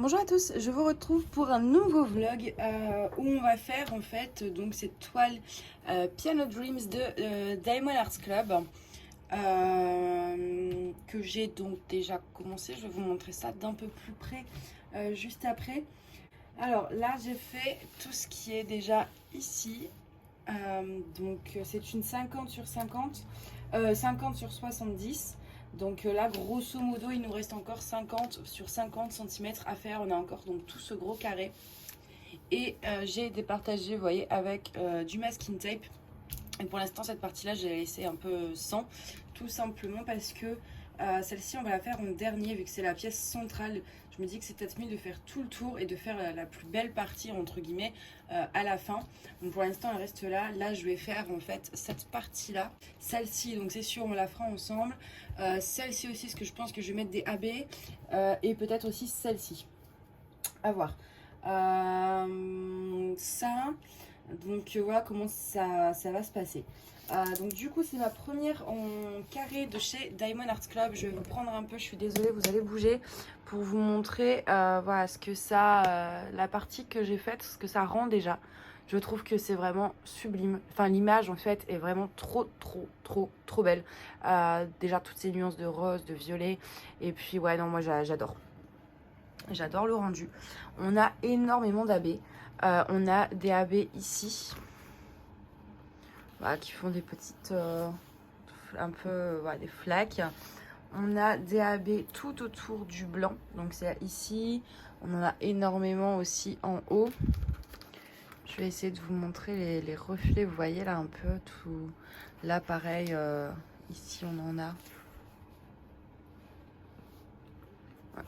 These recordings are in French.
Bonjour à tous, je vous retrouve pour un nouveau vlog où on va faire en fait donc cette toile Piano Dreams de Diamond Arts Club que j'ai donc déjà commencé. Je vais vous montrer ça d'un peu plus près juste après. Alors là j'ai fait tout ce qui est déjà ici. Donc c'est une 50 sur 50, 50 sur 70. Donc là, grosso modo, il nous reste encore 50 sur 50 cm à faire. On a encore donc tout ce gros carré. Et j'ai départagé, vous voyez, avec du masking tape. Et pour l'instant, cette partie-là, je l'ai laissée un peu sans. Tout simplement parce que celle-ci, on va la faire en dernier, vu que c'est la pièce centrale. Je me dis que c'est peut-être mieux de faire tout le tour et de faire la plus belle partie, entre guillemets, à la fin. Donc pour l'instant, elle reste là. Là, je vais faire en fait cette partie-là. Celle-ci, donc c'est sûr, on la fera ensemble. Celle-ci aussi, parce que je pense que je vais mettre des AB. Et peut-être aussi celle-ci. À voir. Ça, donc voilà comment ça va se passer. Donc du coup c'est ma première en carré de chez Diamond Art Club. Je vais vous prendre un peu, je suis désolée, vous allez bouger pour vous montrer voilà ce que ça, la partie que j'ai faite, ce que ça rend déjà. Je trouve que c'est vraiment sublime. Enfin l'image en fait est vraiment trop belle. Déjà toutes ces nuances de rose, de violet. Et puis ouais non moi j'adore. J'adore le rendu. On a énormément d'AB. On a des AB ici. Voilà, qui font des petites... un peu... voilà, des flaques. On a des AB tout autour du blanc. Donc c'est ici. On en a énormément aussi en haut. Je vais essayer de vous montrer les reflets. Vous voyez là un peu tout... Là pareil, ici on en a...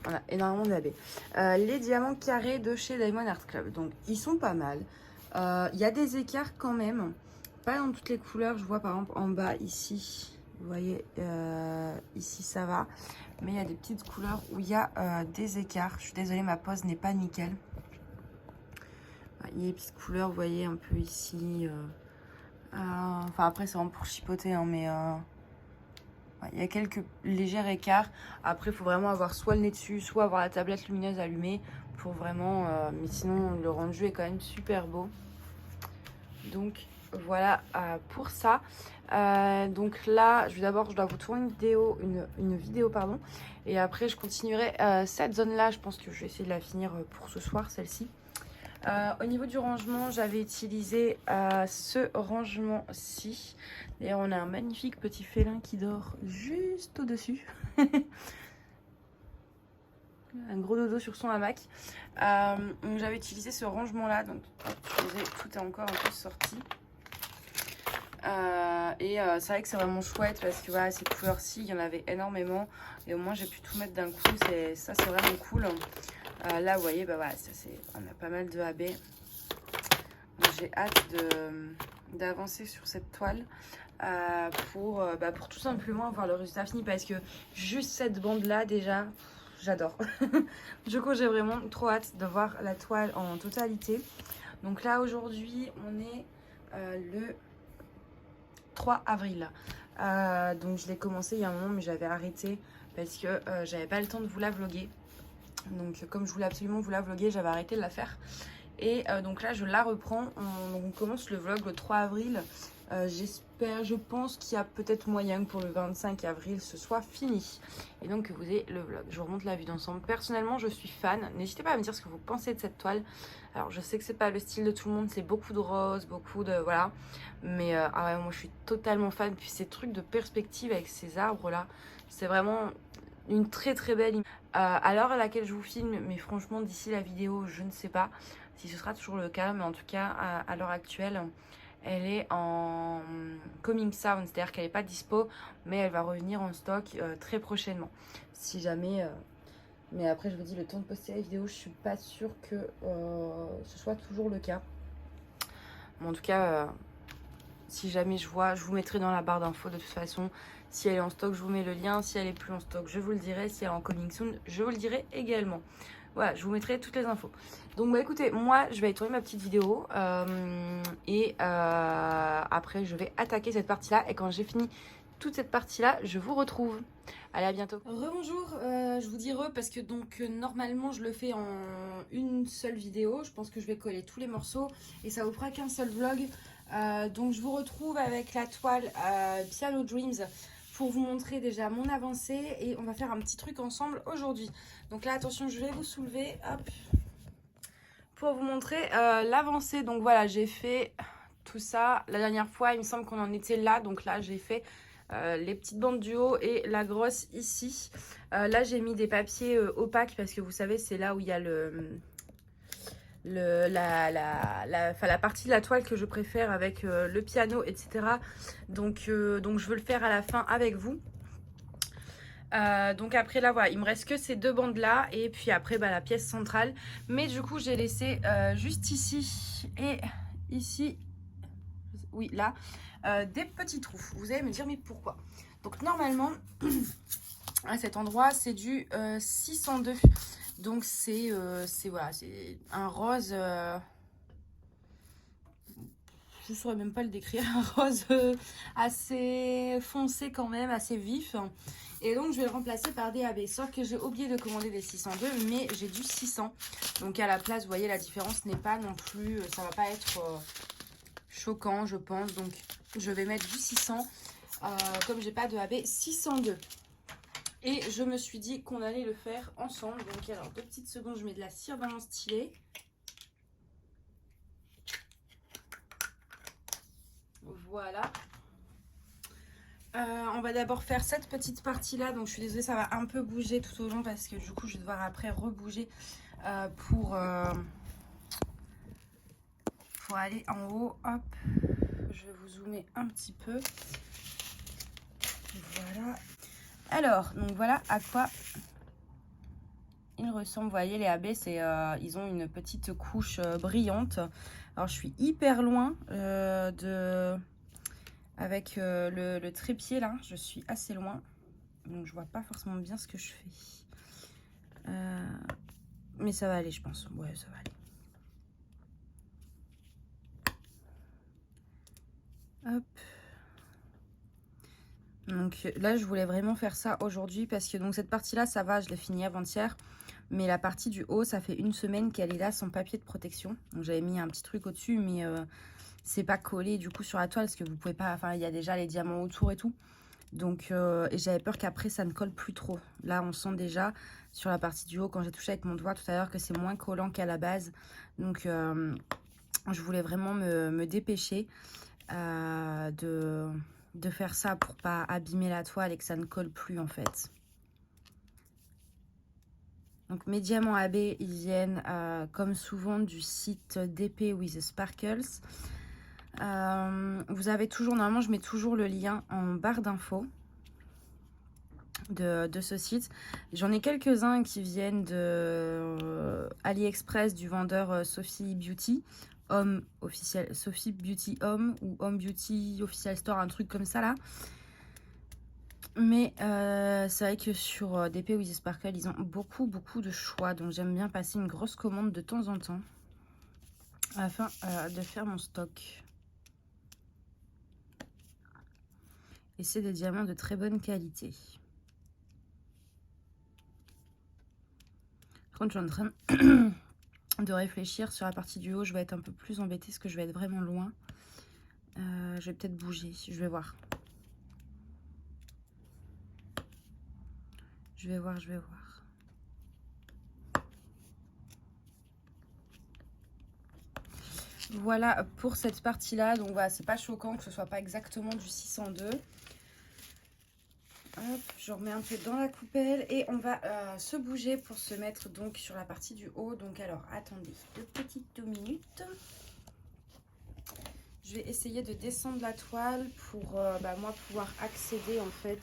On a énormément d'AB. Les diamants carrés de chez Diamond Art Club. Donc, ils sont pas mal. Il y a des écarts quand même. Pas dans toutes les couleurs. Je vois par exemple en bas ici. Vous voyez, ici ça va. Mais il y a des petites couleurs où il y a des écarts. Je suis désolée, ma pose n'est pas nickel. Il y a des petites couleurs, vous voyez, un peu ici. Enfin, après, c'est vraiment pour chipoter, hein, mais... il y a quelques légers écarts. Après, il faut vraiment avoir soit le nez dessus, soit avoir la tablette lumineuse allumée pour vraiment... mais sinon, le rendu est quand même super beau. Donc, voilà pour ça. Donc là, je dois vous tourner une vidéo, pardon. Et après, je continuerai cette zone-là. Je pense que je vais essayer de la finir pour ce soir, celle-ci. Au niveau du rangement, j'avais utilisé ce rangement-ci. D'ailleurs, on a un magnifique petit félin qui dort juste au-dessus. Un gros dodo sur son hamac. Donc j'avais utilisé ce rangement-là. Donc, tout est encore un peu sorti. C'est vrai que c'est vraiment chouette parce que voilà, ces couleurs-ci, il y en avait énormément. Et au moins, j'ai pu tout mettre d'un coup. Ça, c'est vraiment cool. Là, vous voyez, bah voilà, on a pas mal de AB. J'ai hâte d'avancer sur cette toile pour tout simplement avoir le résultat fini parce que juste cette bande-là, déjà, j'adore. Du coup, j'ai vraiment trop hâte de voir la toile en totalité. Donc là, aujourd'hui, on est le 3 avril. Donc, je l'ai commencé il y a un moment, mais j'avais arrêté parce que j'avais pas le temps de vous la vlogger. Donc comme je voulais absolument vous la vlogger, j'avais arrêté de la faire. Et donc là je la reprends. On commence le vlog le 3 avril. Je pense qu'il y a peut-être moyen que pour le 25 avril ce soit fini. Et donc que vous ayez le vlog. Je vous remonte la vue d'ensemble. Personnellement je suis fan. N'hésitez pas à me dire ce que vous pensez de cette toile. Alors je sais que c'est pas le style de tout le monde. C'est beaucoup de rose, beaucoup de... Voilà. Mais ouais, moi je suis totalement fan. Puis ces trucs de perspective avec ces arbres là. C'est vraiment... une très belle image. À l'heure à laquelle je vous filme, mais franchement d'ici la vidéo, je ne sais pas si ce sera toujours le cas, mais en tout cas à l'heure actuelle, elle est en coming soon, c'est-à-dire qu'elle n'est pas dispo, mais elle va revenir en stock très prochainement. Si jamais... Mais après, je vous dis, le temps de poster la vidéo, je suis pas sûre que ce soit toujours le cas. Mais en tout cas, si jamais je vois, je vous mettrai dans la barre d'infos de toute façon. Si elle est en stock, je vous mets le lien. Si elle est plus en stock, je vous le dirai. Si elle est en coming soon, je vous le dirai également. Voilà, je vous mettrai toutes les infos. Donc, écoutez, moi, je vais aller tourner ma petite vidéo. Après, je vais attaquer cette partie-là. Et quand j'ai fini toute cette partie-là, je vous retrouve. Allez, à bientôt. Rebonjour, je vous dis parce que donc normalement je le fais en une seule vidéo. Je pense que je vais coller tous les morceaux et ça vous fera qu'un seul vlog. Donc je vous retrouve avec la toile Piano Dreams pour vous montrer déjà mon avancée et on va faire un petit truc ensemble aujourd'hui. Donc là, attention, je vais vous soulever, hop, pour vous montrer l'avancée. Donc voilà, j'ai fait tout ça. La dernière fois, il me semble qu'on en était là. Donc là, j'ai fait les petites bandes du haut et la grosse ici. Là, j'ai mis des papiers opaques parce que vous savez, c'est là où il y a la partie de la toile que je préfère avec le piano, etc. Donc je veux le faire à la fin avec vous. Donc après là voilà, il me reste que ces deux bandes là et puis après la pièce centrale, mais du coup j'ai laissé juste ici et ici, oui là, des petits trous. Vous allez me dire mais pourquoi? Donc normalement à cet endroit c'est du 602, donc c'est voilà, c'est un rose, je ne saurais même pas le décrire, un rose assez foncé quand même, assez vif. Et donc je vais le remplacer par des AB. Sauf que j'ai oublié de commander des 602, mais j'ai du 600. Donc à la place, vous voyez, la différence n'est pas non plus, ça va pas être choquant, je pense. Donc je vais mettre du 600, comme j'ai pas de AB 602. Et je me suis dit qu'on allait le faire ensemble. Donc alors, 2 petites secondes, je mets de la cire dans mon stylet. Voilà. On va d'abord faire cette petite partie là, donc je suis désolée, ça va un peu bouger tout au long parce que du coup je vais devoir après rebouger pour aller en haut. Hop, je vais vous zoomer un petit peu. Voilà. Alors, donc voilà à quoi il ressemble. Vous voyez, les AB, c'est ils ont une petite couche brillante. Alors je suis hyper loin avec le trépied là, je suis assez loin, donc je vois pas forcément bien ce que je fais, mais ça va aller, je pense. Ouais, ça va aller. Hop. Donc là je voulais vraiment faire ça aujourd'hui parce que donc cette partie là ça va, je l'ai fini avant-hier, mais la partie du haut ça fait une semaine qu'elle est là sans papier de protection. Donc j'avais mis un petit truc au dessus, mais c'est pas collé du coup sur la toile parce que vous pouvez pas, enfin il y a déjà les diamants autour et tout. Donc et j'avais peur qu'après ça ne colle plus trop. Là on sent déjà sur la partie du haut quand j'ai touché avec mon doigt tout à l'heure que c'est moins collant qu'à la base. Donc je voulais vraiment me dépêcher de faire ça pour pas abîmer la toile et que ça ne colle plus en fait. Donc mes diamants AB ils viennent comme souvent du site DP with Sparkles. Vous avez toujours, normalement je mets toujours le lien en barre d'infos de ce site. J'en ai quelques-uns qui viennent de AliExpress du vendeur Sophie Beauty Home officiel, Sophie Beauty Home ou Home Beauty Official Store, un truc comme ça là. Mais c'est vrai que sur DP with Sparkle ils ont beaucoup de choix, donc j'aime bien passer une grosse commande de temps en temps afin de faire mon stock. Et c'est des diamants de très bonne qualité. Par contre, je suis en train de réfléchir sur la partie du haut. Je vais être un peu plus embêtée parce que je vais être vraiment loin. Je vais peut-être bouger. Je vais voir. Je vais voir. Voilà pour cette partie-là. Donc voilà, c'est pas choquant que ce soit pas exactement du 602. Hop, je remets un peu dans la coupelle et on va se bouger pour se mettre donc sur la partie du haut. Donc alors, attendez 2 petites minutes. Je vais essayer de descendre la toile pour moi pouvoir accéder en fait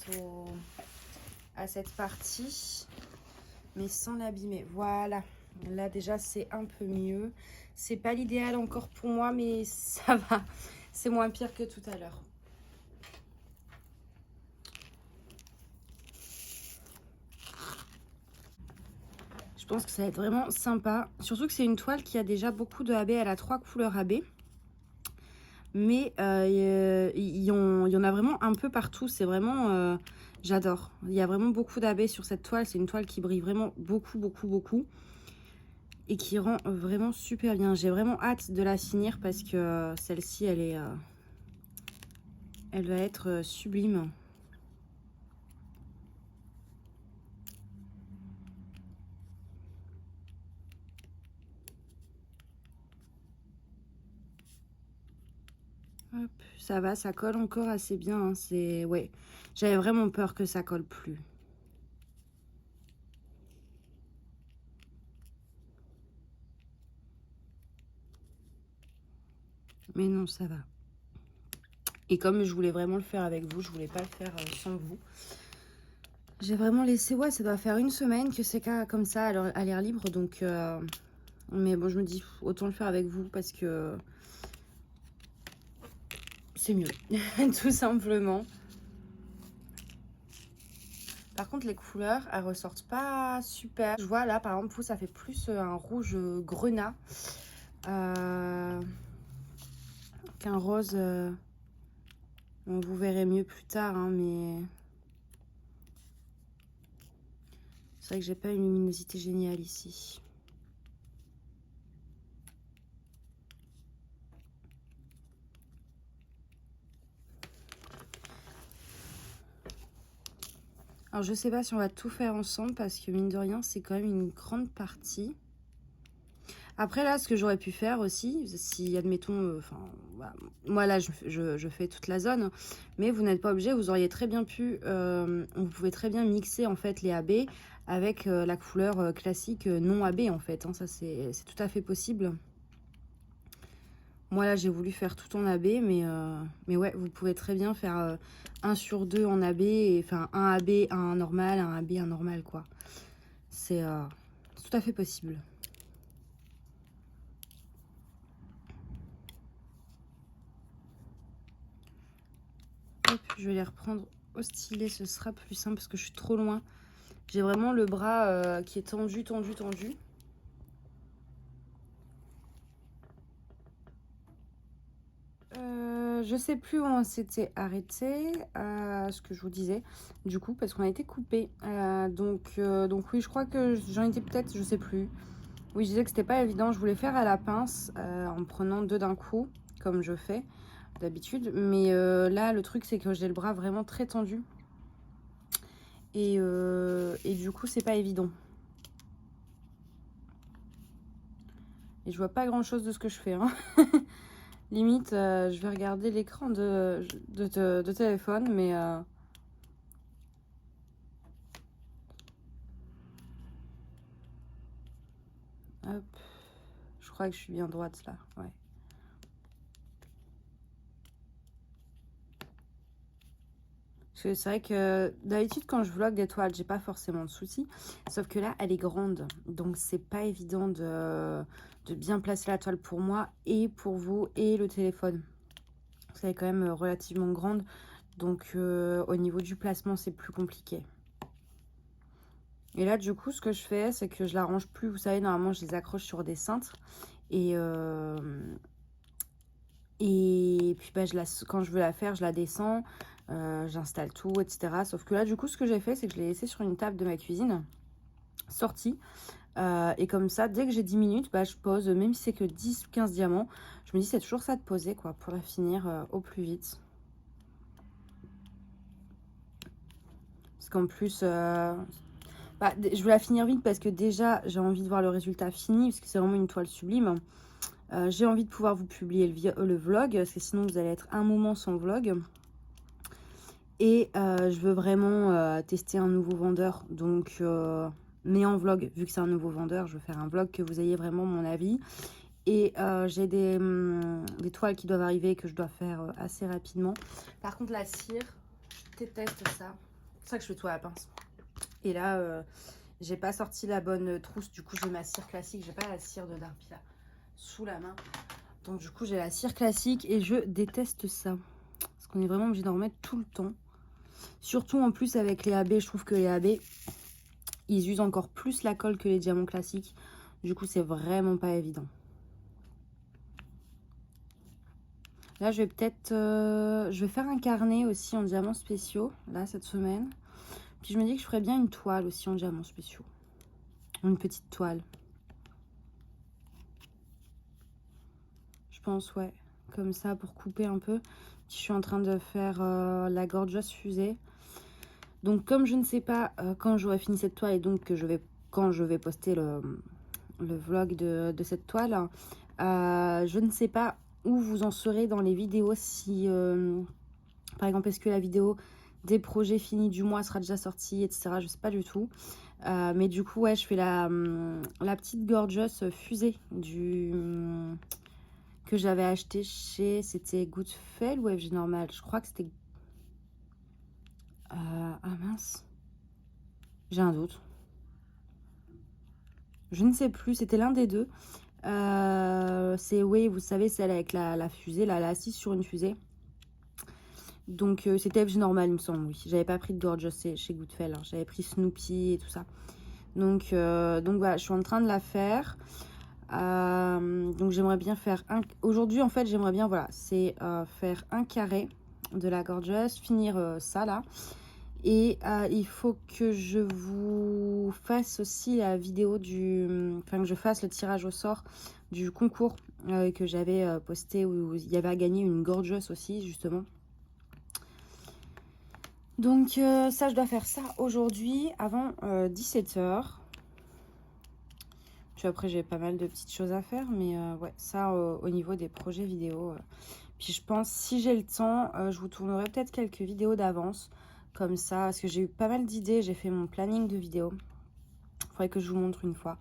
à cette partie, mais sans l'abîmer. Voilà, là déjà c'est un peu mieux. C'est pas l'idéal encore pour moi, mais ça va. C'est moins pire que tout à l'heure. Je pense que ça va être vraiment sympa. Surtout que c'est une toile qui a déjà beaucoup de AB. Elle a 3 couleurs AB. Mais il y en a vraiment un peu partout. C'est vraiment... j'adore. Il y a vraiment beaucoup d'AB sur cette toile. C'est une toile qui brille vraiment beaucoup, beaucoup, beaucoup. Et qui rend vraiment super bien. J'ai vraiment hâte de la finir parce que celle-ci, elle va être sublime. Hop, ça va, ça colle encore assez bien. Hein, c'est... Ouais, j'avais vraiment peur que ça colle plus. Mais non, ça va. Et comme je voulais vraiment le faire avec vous, je voulais pas le faire sans vous. J'ai vraiment laissé... Ouais, ça doit faire une semaine que c'est comme ça à l'air libre. Donc... mais bon, je me dis, autant le faire avec vous parce que... c'est mieux, tout simplement. Par contre, les couleurs, elles ressortent pas super. Je vois là, par exemple, vous, ça fait plus un rouge grenat qu'un rose. Bon, vous verrez mieux plus tard, hein, mais c'est vrai que j'ai pas une luminosité géniale ici. Alors, je sais pas si on va tout faire ensemble parce que mine de rien, c'est quand même une grande partie. Après, là, ce que j'aurais pu faire aussi, si, admettons, voilà, moi, là, je fais toute la zone, mais vous n'êtes pas obligé, vous auriez très bien pu, vous pouvez très bien mixer, en fait, les AB avec la couleur classique non AB, en fait, hein, ça, c'est tout à fait possible. Moi, là, j'ai voulu faire tout en AB, mais ouais, vous pouvez très bien faire 1 sur 2 en AB, et enfin, un AB, un normal, un AB, un normal, quoi. C'est tout à fait possible. Hop, je vais les reprendre au stylet, ce sera plus simple parce que je suis trop loin. J'ai vraiment le bras qui est tendu, tendu, tendu. Je sais plus où on s'était arrêté, ce que je vous disais, du coup, parce qu'on a été coupé. Donc oui, je crois que j'en étais peut-être, je sais plus. Oui, je disais que c'était pas évident. Je voulais faire à la pince en prenant 2 d'un coup, comme je fais d'habitude. Mais là, le truc, c'est que j'ai le bras vraiment très tendu. Et du coup, c'est pas évident. Et je vois pas grand chose de ce que je fais. Hein. Limite, je vais regarder l'écran de téléphone, mais... hop. Je crois que je suis bien droite là. Ouais. C'est vrai que d'habitude, quand je vlog des toiles, j'ai pas forcément de soucis. Sauf que là, elle est grande. Donc, c'est pas évident de bien placer la toile pour moi et pour vous et le téléphone. Elle est quand même relativement grande. Donc, au niveau du placement, c'est plus compliqué. Et là, du coup, ce que je fais, c'est que je la range plus. Vous savez, normalement, je les accroche sur des cintres. Et puis, bah, quand je veux la faire, je la descends. J'installe tout, etc. Sauf que là, du coup, ce que j'ai fait, c'est que je l'ai laissé sur une table de ma cuisine, sortie. Et comme ça, dès que j'ai 10 minutes, bah, je pose, même si c'est que 10 ou 15 diamants. Je me dis, c'est toujours ça de poser, quoi, pour la finir au plus vite. Parce qu'en plus, bah, je veux la finir vite parce que déjà, j'ai envie de voir le résultat fini, parce que c'est vraiment une toile sublime. J'ai envie de pouvoir vous publier le vlog, parce que sinon, vous allez être un moment sans vlog. Et je veux vraiment tester un nouveau vendeur, donc mais en vlog, vu que c'est un nouveau vendeur, je veux faire un vlog que vous ayez vraiment mon avis. Et j'ai des toiles qui doivent arriver que je dois faire assez rapidement. Par contre, la cire, je déteste ça. C'est pour ça que je fais tout à la pince. Et là, j'ai pas sorti la bonne trousse, du coup j'ai ma cire classique, j'ai pas la cire de Darby là sous la main. Donc du coup j'ai la cire classique et je déteste ça. Parce qu'on est vraiment obligé d'en remettre tout le temps. Surtout en plus avec les AB, je trouve que les AB, ils usent encore plus la colle que les diamants classiques. Du coup, c'est vraiment pas évident. Là, je vais peut-être... je vais faire un carnet aussi en diamants spéciaux, là, cette semaine. Puis je me dis que je ferais bien une toile aussi en diamants spéciaux. Une petite toile. Je pense, ouais. Comme ça, pour couper un peu. Je suis en train de faire la gorgeous fusée. Donc, comme je ne sais pas quand j'aurai fini cette toile et donc que quand je vais poster le vlog de cette toile, je ne sais pas où vous en serez dans les vidéos. Si, par exemple, est-ce que la vidéo des projets finis du mois sera déjà sortie, etc. Je ne sais pas du tout. Mais du coup, ouais, je fais la petite gorgeous fusée que j'avais acheté chez... C'était Goodfell ou FG Normal? Je crois que c'était... ah mince. J'ai un doute. Je ne sais plus, c'était l'un des deux. C'est, oui, vous savez, celle avec la fusée, là, elle est assise sur une fusée. Donc, c'était FG Normal, il me semble, oui. J'avais pas pris de Gorgeous chez Goodfell, hein. J'avais pris Snoopy et tout ça. Donc voilà, je suis en train de la faire. Donc, j'aimerais bien faire un... Aujourd'hui, en fait, j'aimerais bien, voilà, c'est faire un carré de la Gorgeous, finir ça, là. Et il faut que je vous fasse aussi la vidéo enfin, que je fasse le tirage au sort du concours que j'avais posté où il y avait à gagner une gorgeous aussi, justement. Donc ça, je dois faire ça aujourd'hui avant 17h. Puis après, j'ai pas mal de petites choses à faire, mais ouais, ça au niveau des projets vidéo. Puis je pense, si j'ai le temps, je vous tournerai peut-être quelques vidéos d'avance. Comme ça, parce que j'ai eu pas mal d'idées, j'ai fait mon planning de vidéos. Il faudrait que je vous montre une fois.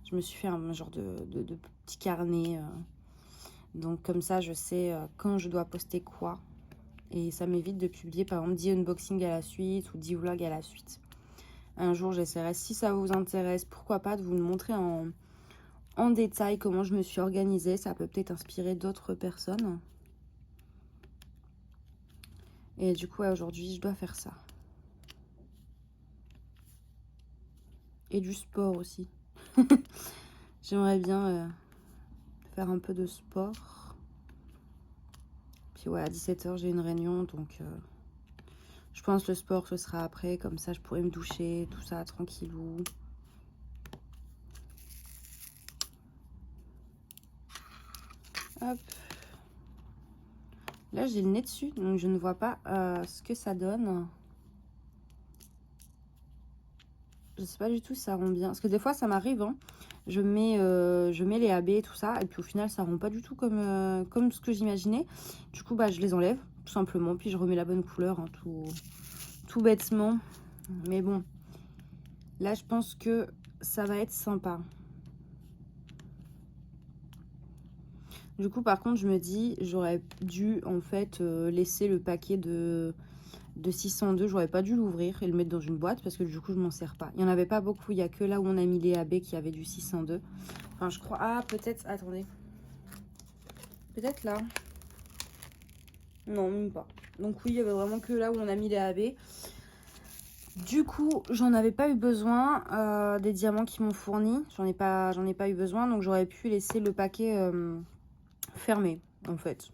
Je me suis fait un genre de petit carnet. Donc comme ça, je sais quand je dois poster quoi. Et ça m'évite de publier par exemple 10 unboxings à la suite ou 10 vlogs à la suite. Un jour, j'essaierai, si ça vous intéresse, pourquoi pas de vous le montrer en détail comment je me suis organisée. Ça peut peut-être inspirer d'autres personnes. Et du coup, ouais, aujourd'hui, je dois faire ça. Et du sport aussi. J'aimerais bien faire un peu de sport. Puis ouais, à 17h, j'ai une réunion, donc je pense que le sport, ce sera après. Comme ça, je pourrai me doucher, tout ça, tranquillou. Hop. Là, j'ai le nez dessus, donc je ne vois pas ce que ça donne. Je sais pas du tout si ça rend bien. Parce que des fois, ça m'arrive, hein. Je mets les AB et tout ça. Et puis au final, ça rend pas du tout comme ce que j'imaginais. Du coup, bah, je les enlève, tout simplement. Puis je remets la bonne couleur, hein, tout bêtement. Mais bon, là, je pense que ça va être sympa. Du coup, par contre, je me dis, j'aurais dû, en fait, laisser le paquet de 602. J'aurais pas dû l'ouvrir et le mettre dans une boîte parce que du coup, je m'en sers pas. Il y en avait pas beaucoup. Il y a que là où on a mis les AB qui avaient du 602. Enfin, je crois... Ah, peut-être... Attendez. Peut-être là. Non, même pas. Donc oui, il y avait vraiment que là où on a mis les AB. Du coup, j'en avais pas eu besoin des diamants qu'ils m'ont fournis. J'en ai pas eu besoin. Donc j'aurais pu laisser le paquet fermé, en fait.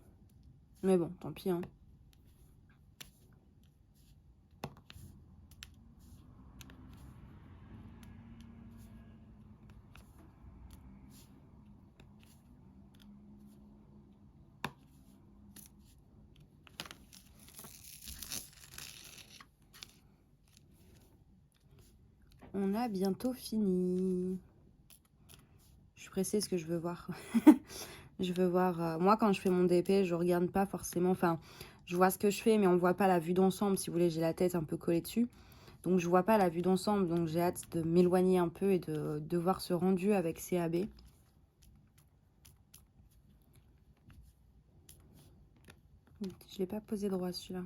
Mais bon, tant pis, hein. On a bientôt fini. Je suis pressée parce que je veux voir. Je veux voir. Moi, quand je fais mon DP, je regarde pas forcément. Enfin, je vois ce que je fais, mais on voit pas la vue d'ensemble. Si vous voulez, j'ai la tête un peu collée dessus. Donc, je vois pas la vue d'ensemble. Donc, j'ai hâte de m'éloigner un peu et de voir ce rendu avec CAB. Je l'ai pas posé droit, celui-là.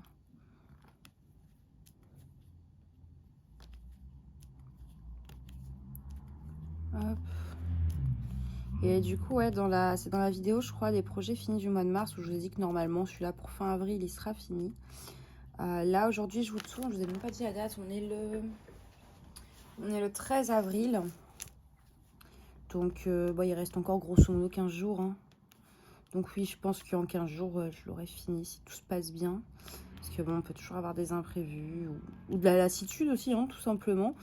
Hop. Et du coup, ouais, c'est dans la vidéo, je crois, des projets finis du mois de mars, où je vous ai dit que normalement, celui-là, pour fin avril, il sera fini. Là, aujourd'hui, je vous tourne, je vous ai même pas dit la date, on est le 13 avril. Donc, bon, il reste encore grosso modo 15 jours. Hein. Donc oui, je pense qu'en 15 jours, je l'aurai fini si tout se passe bien. Parce que bon, on peut toujours avoir des imprévus ou de la lassitude aussi, hein, tout simplement.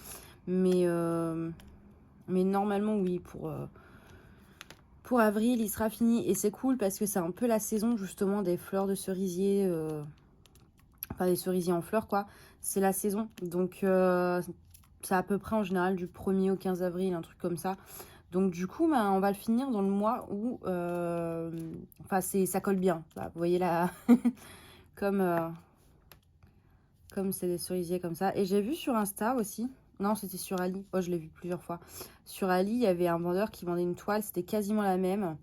Mais normalement, oui, pour avril, il sera fini. Et c'est cool parce que c'est un peu la saison justement des fleurs de cerisier. Enfin, des cerisiers en fleurs, quoi. C'est la saison. Donc, c'est à peu près en général du 1er au 15 avril, un truc comme ça. Donc, du coup, bah, on va le finir dans le mois où... Enfin, ça colle bien. Bah, vous voyez là, comme c'est des cerisiers comme ça. Et j'ai vu sur Insta aussi. Non, c'était sur Ali. Oh, je l'ai vu plusieurs fois. Sur Ali, il y avait un vendeur qui vendait une toile. C'était quasiment la même.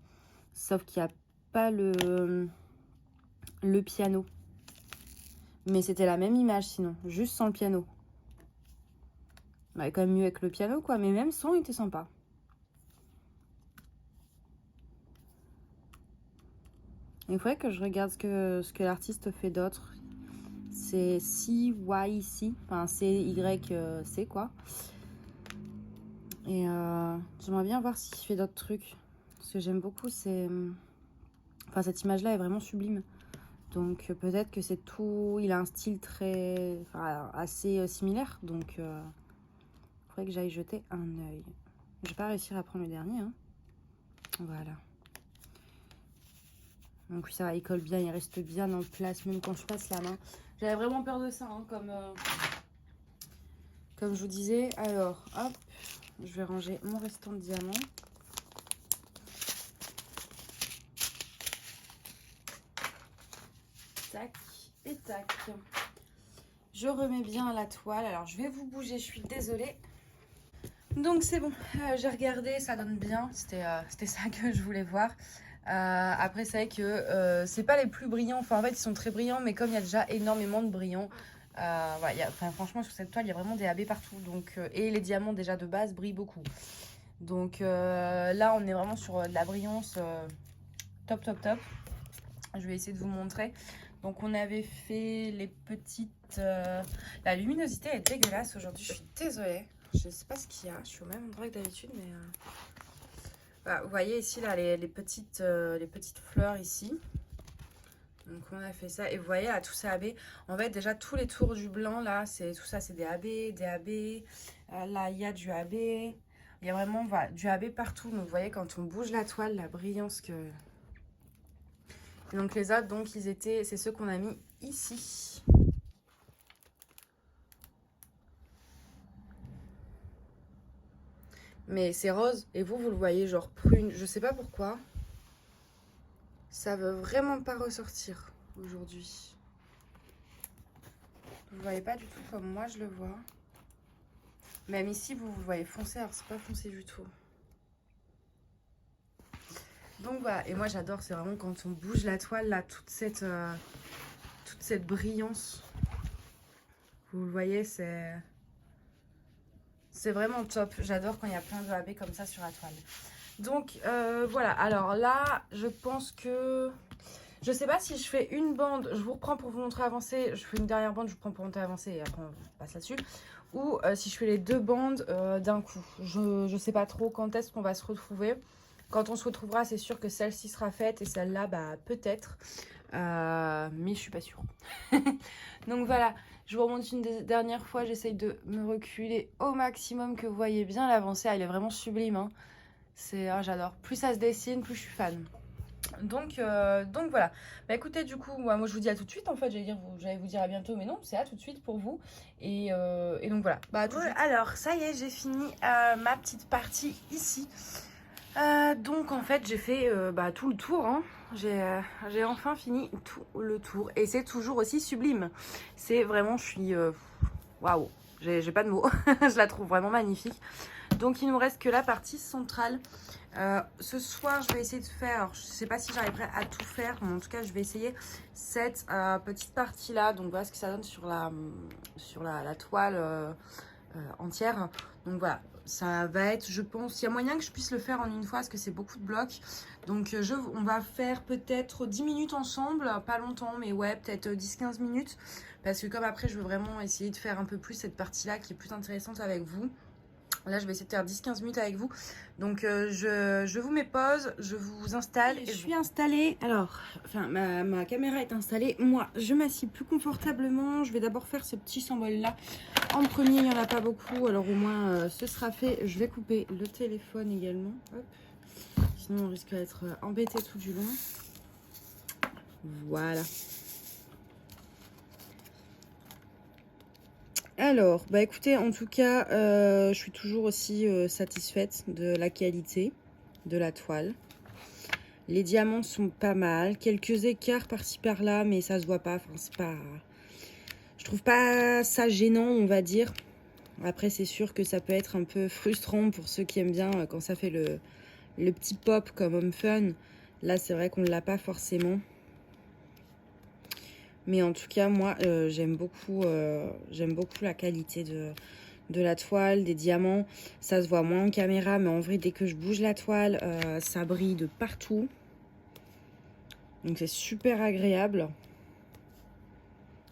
Sauf qu'il n'y a pas le piano. Mais c'était la même image sinon. Juste sans le piano. Bah, quand même mieux avec le piano, quoi. Mais même son, il était sympa. Il faudrait que je regarde ce que l'artiste fait d'autre. C'est CYC. Enfin, CYC, quoi. Et j'aimerais bien voir s'il fait d'autres trucs. Ce que j'aime beaucoup, c'est... Enfin, cette image-là est vraiment sublime. Donc, peut-être que c'est tout... Il a un style très... Enfin, assez similaire. Donc, il faudrait que j'aille jeter un œil. Je vais pas réussir à prendre le dernier, hein. Voilà. Donc oui, ça va, il colle bien, il reste bien en place, même quand je passe la main. J'avais vraiment peur de ça, hein, comme je vous disais. Alors, hop, je vais ranger mon restant de diamants. Tac et tac. Je remets bien la toile. Alors, je vais vous bouger, je suis désolée. Donc, c'est bon, j'ai regardé, ça donne bien. C'était ça que je voulais voir. Après, c'est vrai que c'est pas les plus brillants. Enfin, en fait, ils sont très brillants, mais comme il y a déjà énormément de brillants, voilà, franchement, sur cette toile, il y a vraiment des AB partout. Donc, et les diamants, déjà de base, brillent beaucoup. Donc là, on est vraiment sur de la brillance top, top, top. Je vais essayer de vous montrer. Donc, on avait fait les petites... La luminosité est dégueulasse aujourd'hui, je suis désolée. Je sais pas ce qu'il y a. Je suis au même endroit que d'habitude, mais... Voilà, vous voyez ici, là, les petites fleurs ici. Donc, on a fait ça. Et vous voyez, là, tout ça AB. En fait, déjà, tous les tours du blanc, là, tout ça, c'est des AB, des AB. Là, il y a du AB. Il y a vraiment voilà, du AB partout. Donc, vous voyez, quand on bouge la toile, la brillance que... Et donc, les autres, donc, c'est ceux qu'on a mis ici. Mais c'est rose. Et vous le voyez, genre prune. Je sais pas pourquoi. Ça veut vraiment pas ressortir aujourd'hui. Vous voyez pas du tout comme moi je le vois. Même ici, vous le voyez foncé. Alors, c'est pas foncé du tout. Donc voilà. Et moi, j'adore. C'est vraiment quand on bouge la toile, là, toute cette brillance. Vous le voyez, c'est vraiment top. J'adore quand il y a plein de AB comme ça sur la toile. Donc voilà, alors là, je pense que... Je sais pas si je fais une bande, je vous reprends pour vous montrer avancer, je fais une dernière bande, je vous reprends pour montrer avancer et après on passe là-dessus. Ou si je fais les deux bandes d'un coup. Je sais pas trop quand est-ce qu'on va se retrouver. Quand on se retrouvera, c'est sûr que celle-ci sera faite et celle-là, bah peut-être. Mais je suis pas sûre. Donc voilà, je vous remonte une dernière fois, j'essaye de me reculer au maximum que vous voyez bien l'avancée. Elle est vraiment sublime, hein. J'adore. Plus ça se dessine, plus je suis fan. Donc voilà. Bah écoutez, du coup, moi je vous dis à tout de suite. En fait, j'allais vous dire à bientôt, mais non, c'est à tout de suite pour vous. Et donc voilà. Bah à tout de suite. Alors, ça y est, j'ai fini ma petite partie ici. Donc en fait, j'ai fait tout le tour. Hein. J'ai enfin fini tout le tour. Et c'est toujours aussi sublime. C'est vraiment, je suis... Waouh, j'ai pas de mots. Je la trouve vraiment magnifique. Donc il nous reste que la partie centrale. Ce soir, je vais essayer de faire, alors, je ne sais pas si j'arriverai à tout faire, mais en tout cas, je vais essayer cette petite partie-là. Donc voilà ce que ça donne sur la toile entière. Donc voilà, ça va être, je pense, il y a moyen que je puisse le faire en une fois parce que c'est beaucoup de blocs. Donc on va faire peut-être 10 minutes ensemble, pas longtemps, mais ouais, peut-être 10-15 minutes. Parce que comme après, je veux vraiment essayer de faire un peu plus cette partie-là qui est plus intéressante avec vous. Là, je vais essayer de faire 10-15 minutes avec vous. Donc, je vous mets pause, je vous installe. Et je suis installée. Alors, enfin, ma caméra est installée. Moi, je m'assieds plus confortablement. Je vais d'abord faire ce petit symbole-là. En premier, il n'y en a pas beaucoup. Alors, au moins, ce sera fait. Je vais couper le téléphone également. Hop. Sinon, on risque d'être embêté tout du long. Voilà. Alors, bah écoutez, en tout cas, je suis toujours aussi satisfaite de la qualité de la toile. Les diamants sont pas mal, quelques écarts par-ci par-là, mais ça se voit pas. Enfin, c'est pas, je trouve pas ça gênant, on va dire. Après, c'est sûr que ça peut être un peu frustrant pour ceux qui aiment bien quand ça fait le petit pop comme Home Fun. Là, c'est vrai qu'on ne l'a pas forcément. Mais en tout cas, moi, j'aime beaucoup la qualité de la toile, des diamants. Ça se voit moins en caméra, mais en vrai, dès que je bouge la toile, ça brille de partout. Donc, c'est super agréable.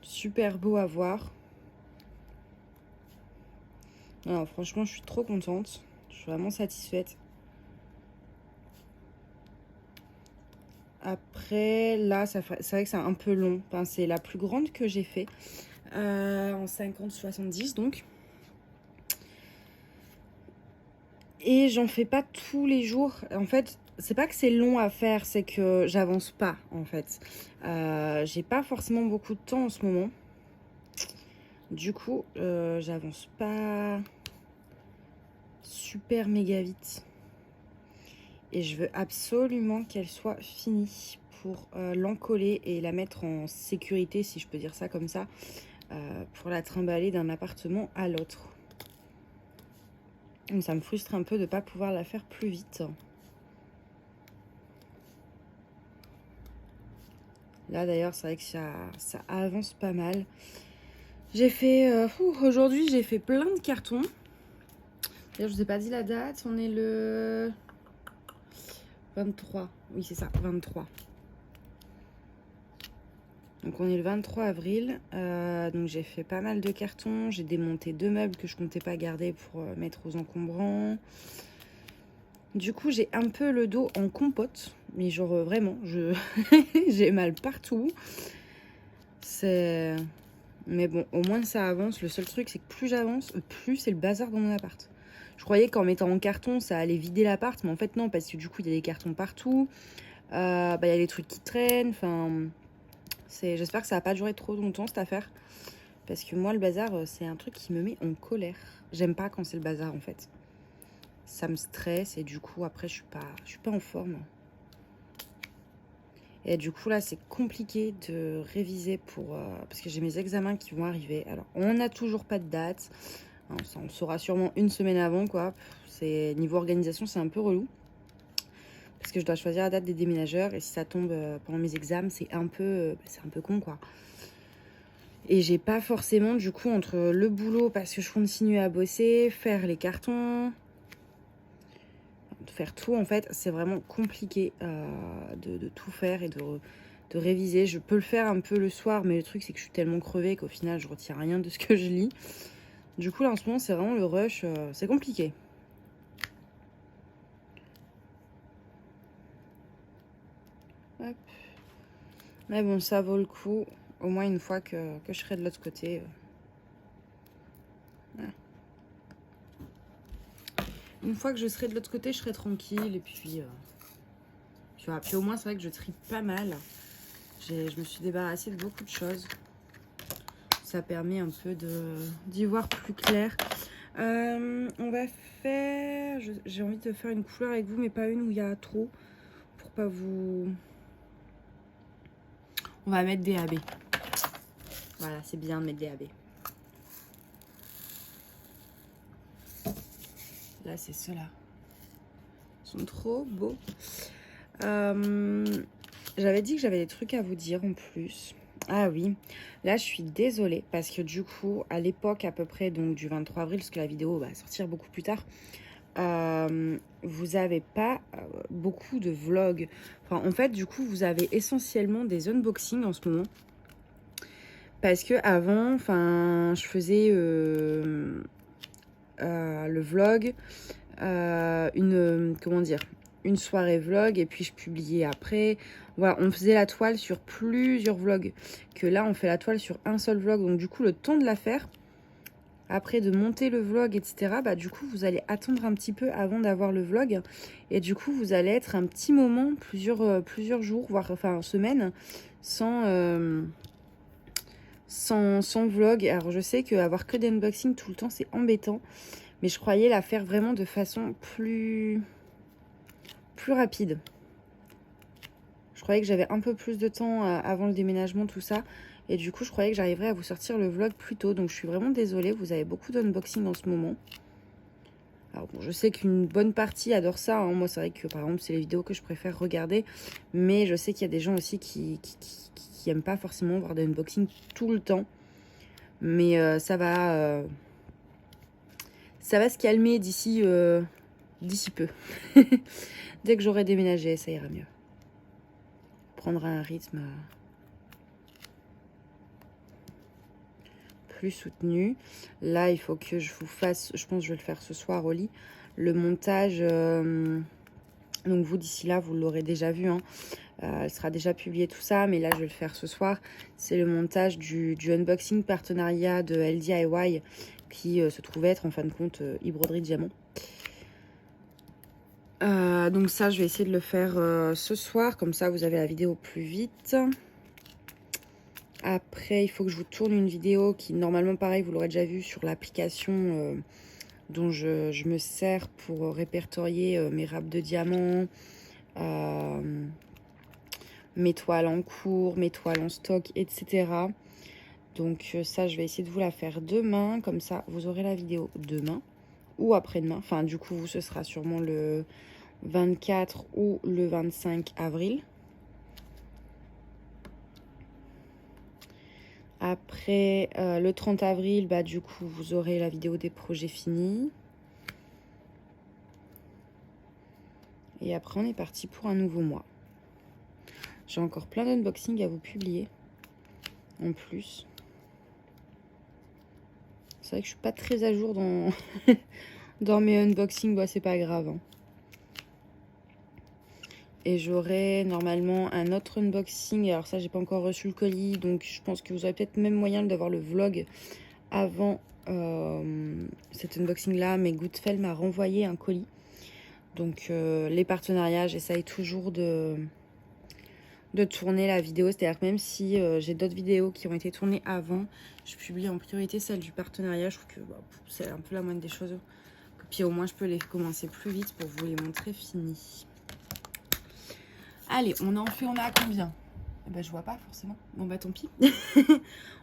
Super beau à voir. Alors, franchement, je suis trop contente. Je suis vraiment satisfaite. Après, là, c'est vrai que c'est un peu long. Enfin, c'est la plus grande que j'ai fait. En 50-70, donc. Et j'en fais pas tous les jours. En fait, c'est pas que c'est long à faire, c'est que j'avance pas, en fait. J'ai pas forcément beaucoup de temps en ce moment. Du coup, j'avance pas super méga vite. Et je veux absolument qu'elle soit finie pour l'encoller et la mettre en sécurité, si je peux dire ça comme ça, pour la trimballer d'un appartement à l'autre. Ça me frustre un peu de ne pas pouvoir la faire plus vite. Là d'ailleurs, c'est vrai que ça avance pas mal. J'ai fait... aujourd'hui, j'ai fait plein de cartons. D'ailleurs, je vous ai pas dit la date. On est le 23. Oui, c'est ça, 23. Donc on est le 23 avril. Donc j'ai fait pas mal de cartons. J'ai démonté 2 meubles que je comptais pas garder pour mettre aux encombrants. Du coup, j'ai un peu le dos en compote. Mais genre vraiment, j'ai mal partout. Mais bon, au moins ça avance. Le seul truc, c'est que plus j'avance, plus c'est le bazar dans mon appart. Je croyais qu'en mettant en carton, ça allait vider l'appart. Mais en fait, non, parce que du coup, il y a des cartons partout. Il y a des trucs qui traînent. Enfin, j'espère que ça va pas durer trop longtemps, cette affaire. Parce que moi, le bazar, c'est un truc qui me met en colère. J'aime pas quand c'est le bazar, en fait. Ça me stresse et du coup, après, je suis pas en forme. Et du coup, là, c'est compliqué de réviser parce que j'ai mes examens qui vont arriver. Alors, on n'a toujours pas de date. On le saura sûrement une semaine avant, quoi. Niveau organisation, c'est un peu relou. Parce que je dois choisir la date des déménageurs. Et si ça tombe pendant mes examens, c'est un peu con, quoi. Et j'ai pas forcément, du coup, entre le boulot, parce que je continue à bosser, faire les cartons... faire tout, en fait, c'est vraiment compliqué de tout faire et de réviser. Je peux le faire un peu le soir, mais le truc, c'est que je suis tellement crevée qu'au final, je retiens rien de ce que je lis. Du coup, là, en ce moment, c'est vraiment le rush. C'est compliqué. Hop. Mais bon, ça vaut le coup. Au moins, une fois que je serai de l'autre côté. Voilà. Une fois que je serai de l'autre côté, je serai tranquille. Et puis voilà. Puis au moins, c'est vrai que je trie pas mal. Je me suis débarrassée de beaucoup de choses. Ça permet un peu d'y voir plus clair. On va faire... J'ai envie de faire une couleur avec vous, mais pas une où il y a trop. Pour pas vous... On va mettre des AB. Voilà, c'est bien de mettre des AB. Là, c'est ceux-là. Ils sont trop beaux. J'avais dit que j'avais des trucs à vous dire en plus. Ah oui, là je suis désolée parce que du coup, à l'époque à peu près donc du 23 avril, parce que la vidéo va sortir beaucoup plus tard, vous avez pas beaucoup de vlogs. Enfin, en fait, du coup, vous avez essentiellement des unboxings en ce moment. Parce que avant, enfin, je faisais le vlog, comment dire, une soirée vlog et puis je publiais après. Voilà, on faisait la toile sur plusieurs vlogs. Que là, on fait la toile sur un seul vlog. Donc du coup, le temps de la faire, après de monter le vlog, etc., bah du coup, vous allez attendre un petit peu avant d'avoir le vlog. Et du coup, vous allez être un petit moment, plusieurs jours, voire enfin semaines, sans vlog. Alors je sais qu'avoir que des unboxings tout le temps, c'est embêtant. Mais je croyais la faire vraiment de façon plus rapide. Je croyais que j'avais un peu plus de temps avant le déménagement, tout ça. Et du coup, je croyais que j'arriverais à vous sortir le vlog plus tôt. Donc je suis vraiment désolée, vous avez beaucoup d'unboxing en ce moment. Alors bon, je sais qu'une bonne partie adore ça. Hein. Moi, c'est vrai que par exemple, c'est les vidéos que je préfère regarder. Mais je sais qu'il y a des gens aussi qui aiment pas forcément voir des unboxings tout le temps. Mais ça va se calmer d'ici peu. Dès que j'aurai déménagé, ça ira mieux. Prendra un rythme plus soutenu. Là, il faut que je vous fasse, je pense que je vais le faire ce soir au lit, le montage. Donc vous, d'ici là, vous l'aurez déjà vu. Hein. Elle sera déjà publiée tout ça, mais là, je vais le faire ce soir. C'est le montage du unboxing partenariat de LDIY qui se trouvait être en fin de compte e-broderie diamant. Donc ça, je vais essayer de le faire ce soir. Comme ça, vous avez la vidéo plus vite. Après, il faut que je vous tourne une vidéo qui, normalement, pareil, vous l'aurez déjà vu sur l'application dont je me sers pour répertorier mes râpes de diamants, mes toiles en cours, mes toiles en stock, etc. Donc ça, je vais essayer de vous la faire demain. Comme ça, vous aurez la vidéo demain ou après-demain. Enfin, du coup, ce sera sûrement le 24 ou le 25 avril. Après, le 30 avril, bah, du coup, vous aurez la vidéo des projets finis. Et après, on est parti pour un nouveau mois. J'ai encore plein d'unboxings à vous publier. En plus. C'est vrai que je suis pas très à jour dans, dans mes unboxings. Bah, c'est pas grave. Hein. Et j'aurai normalement un autre unboxing. Alors ça, j'ai pas encore reçu le colis. Donc je pense que vous aurez peut-être même moyen d'avoir le vlog avant cet unboxing-là. Mais Goodfell m'a renvoyé un colis. Donc les partenariats, j'essaye toujours de tourner la vidéo. C'est-à-dire que même si j'ai d'autres vidéos qui ont été tournées avant, je publie en priorité celle du partenariat. Je trouve que c'est un peu la moindre des choses. Puis au moins, je peux les commencer plus vite pour vous les montrer finis. Allez, on est à combien? Eh ben, je vois pas forcément. Bon, bah tant pis.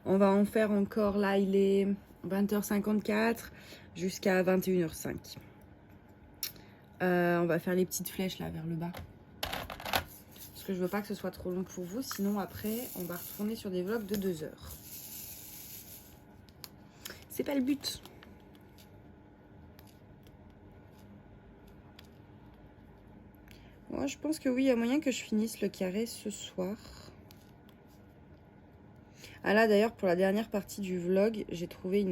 On va en faire encore. Là, il est 20h54 jusqu'à 21h05. On va faire les petites flèches là vers le bas. Parce que je veux pas que ce soit trop long pour vous. Sinon, après, on va retourner sur des vlogs de 2 heures. C'est pas le but. Moi, je pense que oui, il y a moyen que je finisse le carré ce soir. Ah là, d'ailleurs, pour la dernière partie du vlog, j'ai trouvé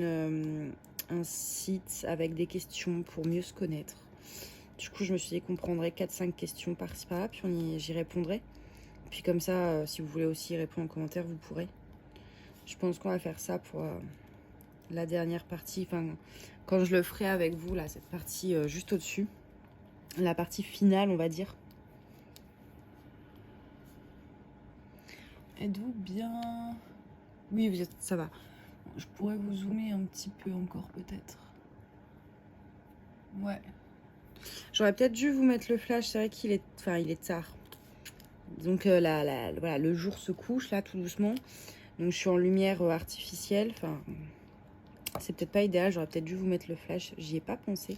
un site avec des questions pour mieux se connaître. Du coup, je me suis dit qu'on prendrait 4-5 questions par-ci par-là, puis j'y répondrai. Puis comme ça, si vous voulez aussi répondre en commentaire, vous pourrez. Je pense qu'on va faire ça pour la dernière partie. Enfin, quand je le ferai avec vous, là, cette partie juste au-dessus. La partie finale, on va dire. Êtes-vous bien? Oui, vous êtes, ça va. Je pourrais vous zoomer un petit peu encore, peut-être. Ouais. J'aurais peut-être dû vous mettre le flash. C'est vrai qu'il est, il est tard. Donc voilà, le jour se couche là tout doucement. Donc je suis en lumière artificielle. Enfin, c'est peut-être pas idéal. J'aurais peut-être dû vous mettre le flash. J'y ai pas pensé.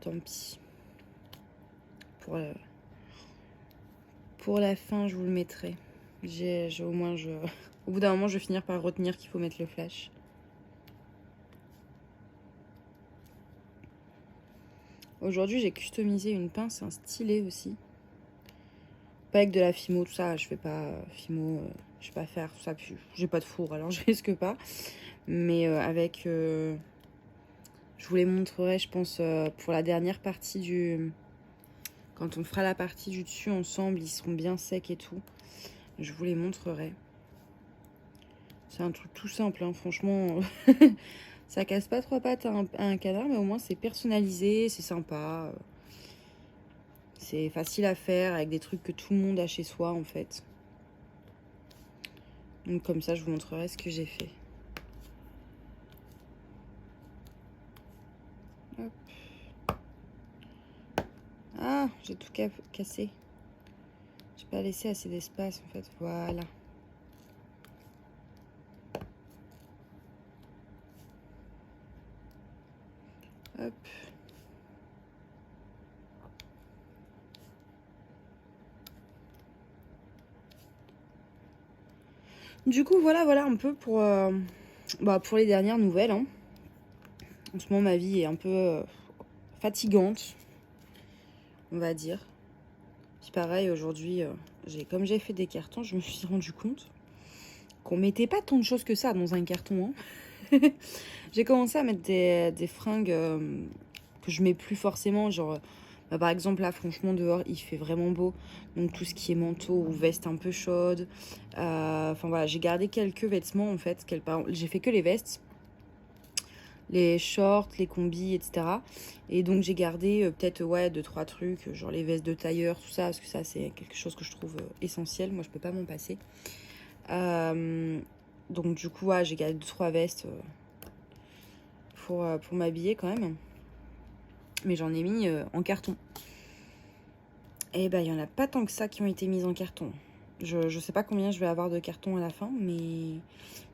Tant pis. Pour la fin, je vous le mettrai. Au moins, au bout d'un moment, je vais finir par retenir qu'il faut mettre le flash. Aujourd'hui, j'ai customisé une pince, un stylet aussi. Pas avec de la Fimo, tout ça. Je fais pas Fimo, je vais pas faire tout ça. Puis j'ai pas de four, alors je risque pas. Mais avec Je vous les montrerai, je pense, pour la dernière partie du... Quand on fera la partie du dessus ensemble, ils seront bien secs et tout. Je vous les montrerai. C'est un truc tout simple, hein, franchement. Ça casse pas trois pattes à un canard, mais au moins c'est personnalisé, c'est sympa. C'est facile à faire avec des trucs que tout le monde a chez soi en fait. Donc comme ça, je vous montrerai ce que j'ai fait. Hop. Ah, j'ai tout cassé. J'ai pas laissé assez d'espace en fait. Voilà. Hop. Du coup, voilà un peu pour les dernières nouvelles. Hein. En ce moment, ma vie est un peu fatigante, on va dire. Puis pareil, aujourd'hui, comme j'ai fait des cartons, je me suis rendu compte qu'on mettait pas tant de choses que ça dans un carton. Hein. J'ai commencé à mettre des fringues que je mets plus forcément, genre... par exemple, là, franchement, dehors, il fait vraiment beau. Donc, tout ce qui est manteau ou veste un peu chaude. Enfin, voilà, j'ai gardé quelques vêtements, en fait. J'ai fait que les vestes, les shorts, les combis, etc. Et donc, j'ai gardé peut-être, ouais, 2-3 trucs, genre les vestes de tailleur, tout ça. Parce que ça, c'est quelque chose que je trouve essentiel. Moi, je peux pas m'en passer. Donc, du coup, ouais, j'ai gardé 2-3 vestes pour m'habiller quand même. Mais j'en ai mis en carton. Et ben, il n'y en a pas tant que ça qui ont été mises en carton. Je sais pas combien je vais avoir de cartons à la fin, mais...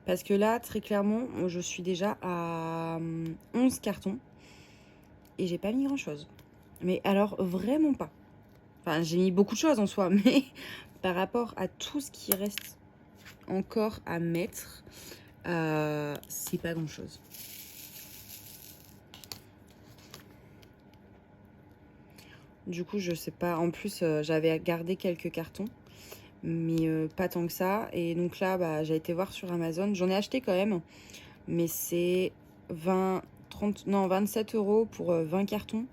Parce que là, très clairement, je suis déjà à 11 cartons. Et j'ai pas mis grand-chose. Mais alors, vraiment pas. Enfin, j'ai mis beaucoup de choses en soi, mais par rapport à tout ce qui reste encore à mettre, c'est pas grand-chose. Du coup, je sais pas. En plus, j'avais gardé quelques cartons, mais pas tant que ça. Et donc là, bah, j'ai été voir sur Amazon. J'en ai acheté quand même, mais c'est 27 € pour 20 cartons.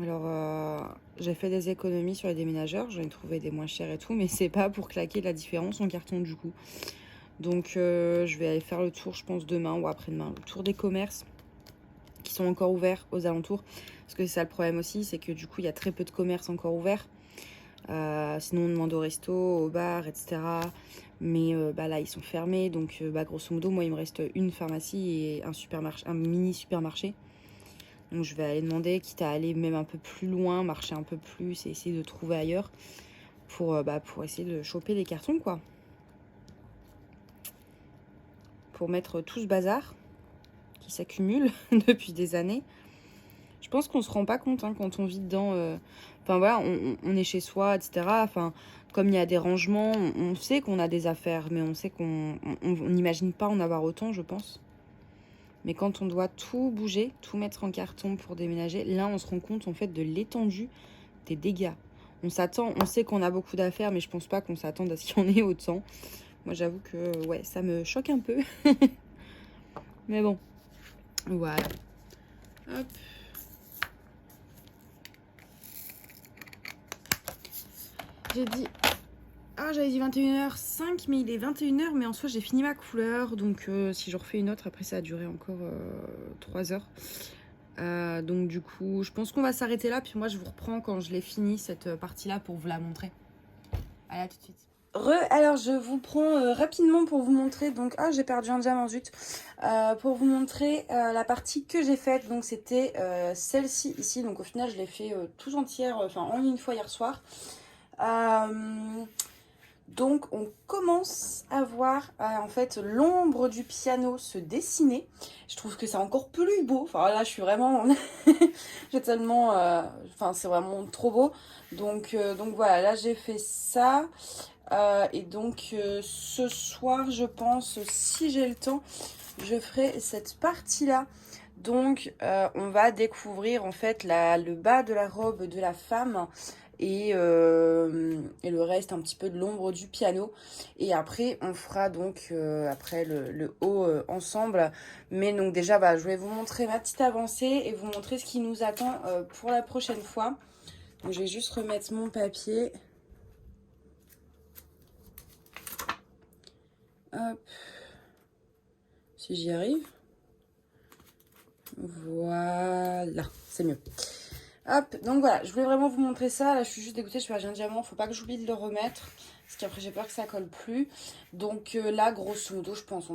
Alors, j'ai fait des économies sur les déménageurs. J'en ai trouvé des moins chers et tout, mais c'est pas pour claquer la différence en carton du coup. Donc, je vais aller faire le tour, je pense, demain ou après-demain. Le tour des commerces qui sont encore ouverts aux alentours. Parce que c'est ça le problème aussi, c'est que du coup, il y a très peu de commerces encore ouverts. Sinon, on demande au resto, au bar, etc. Mais là, ils sont fermés. Donc, grosso modo, moi, il me reste une pharmacie et un mini supermarché. Donc, je vais aller demander, quitte à aller même un peu plus loin, marcher un peu plus et essayer de trouver ailleurs pour essayer de choper les cartons, quoi. Pour mettre tout ce bazar qui s'accumule depuis des années. Je pense qu'on se rend pas compte hein, quand on vit dedans. Enfin voilà, on est chez soi, etc. Enfin, comme il y a des rangements, on sait qu'on a des affaires, mais on sait qu'on n'imagine pas en avoir autant, je pense. Mais quand on doit tout bouger, tout mettre en carton pour déménager, là on se rend compte en fait de l'étendue des dégâts. On sait qu'on a beaucoup d'affaires, mais je pense pas qu'on s'attende à ce qu'il y en ait autant. Moi j'avoue que ouais, ça me choque un peu. Mais bon, voilà. Hop. J'avais dit 21h05, mais il est 21h, mais en soi, j'ai fini ma couleur. Donc, si je refais une autre, après, ça a duré encore 3 heures. Donc, du coup, je pense qu'on va s'arrêter là. Puis moi, je vous reprends quand je l'ai fini, cette partie-là, pour vous la montrer. Allez, à tout de suite. Alors, je vous prends rapidement pour vous montrer. Donc, j'ai perdu un diamant, zut. Pour vous montrer la partie que j'ai faite. Donc, c'était celle-ci, ici. Donc, au final, je l'ai fait tout entière, en une fois hier soir. Donc on commence à voir en fait l'ombre du piano se dessiner. Je trouve que c'est encore plus beau. Enfin là je suis vraiment... j'ai tellement... c'est vraiment trop beau. Donc voilà, là j'ai fait ça. Et donc ce soir je pense, si j'ai le temps, je ferai cette partie-là. Donc on va découvrir en fait le bas de la robe de la femme. et le reste un petit peu de l'ombre du piano. Et après on fera donc après le haut ensemble. Mais donc déjà bah, je vais vous montrer ma petite avancée et vous montrer ce qui nous attend pour la prochaine fois. Donc je vais juste remettre mon papier. Hop. Si j'y arrive. Voilà, c'est mieux. Hop, donc voilà, je voulais vraiment vous montrer ça. Là, je suis juste dégoûtée, je suis à un diamant. Faut pas que j'oublie de le remettre. Parce qu'après, j'ai peur que ça colle plus. Donc là, grosso modo, je pense.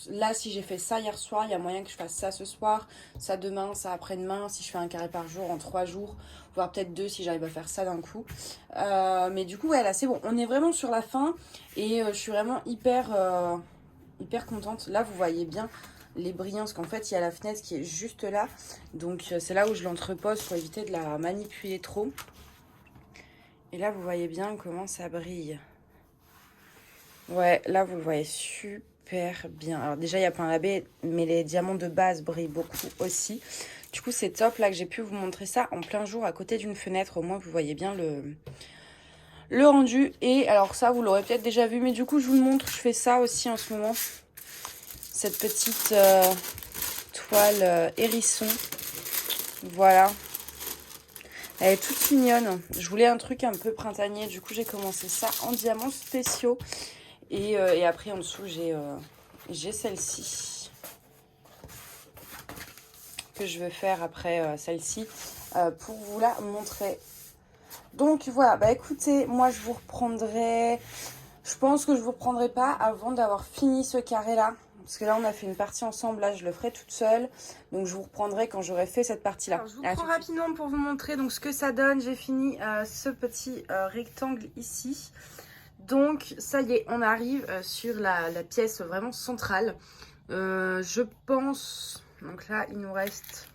Là, si j'ai fait ça hier soir, il y a moyen que je fasse ça ce soir, ça demain, ça après-demain. Si je fais un carré par jour en 3 jours, voire peut-être 2 si j'arrive à faire ça d'un coup. Mais du coup, ouais, là, c'est bon. On est vraiment sur la fin. Et je suis vraiment hyper contente. Là, vous voyez bien les brillants, parce qu'en fait il y a la fenêtre qui est juste là, donc c'est là où je l'entrepose pour éviter de la manipuler trop. Et là vous voyez bien comment ça brille. Ouais, là vous le voyez super bien. Alors déjà il y a plein d'abais, mais les diamants de base brillent beaucoup aussi. Du coup c'est top là que j'ai pu vous montrer ça en plein jour à côté d'une fenêtre. Au moins vous voyez bien le rendu. Et alors ça vous l'aurez peut-être déjà vu, mais du coup je vous le montre. Je fais ça aussi en ce moment. Cette petite toile hérisson. Voilà. Elle est toute mignonne. Je voulais un truc un peu printanier. Du coup, j'ai commencé ça en diamants spéciaux. Et après, en dessous, j'ai celle-ci. Que je vais faire après celle-ci pour vous la montrer. Donc, voilà. Bah, écoutez, moi, je vous reprendrai... Je pense que je vous reprendrai pas avant d'avoir fini ce carré-là. Parce que là, on a fait une partie ensemble. Là, je le ferai toute seule. Donc, je vous reprendrai quand j'aurai fait cette partie-là. Je vous prends rapidement pour vous montrer donc ce que ça donne. J'ai fini ce petit rectangle ici. Donc, ça y est, on arrive sur la pièce vraiment centrale. Je pense... Donc là, il nous reste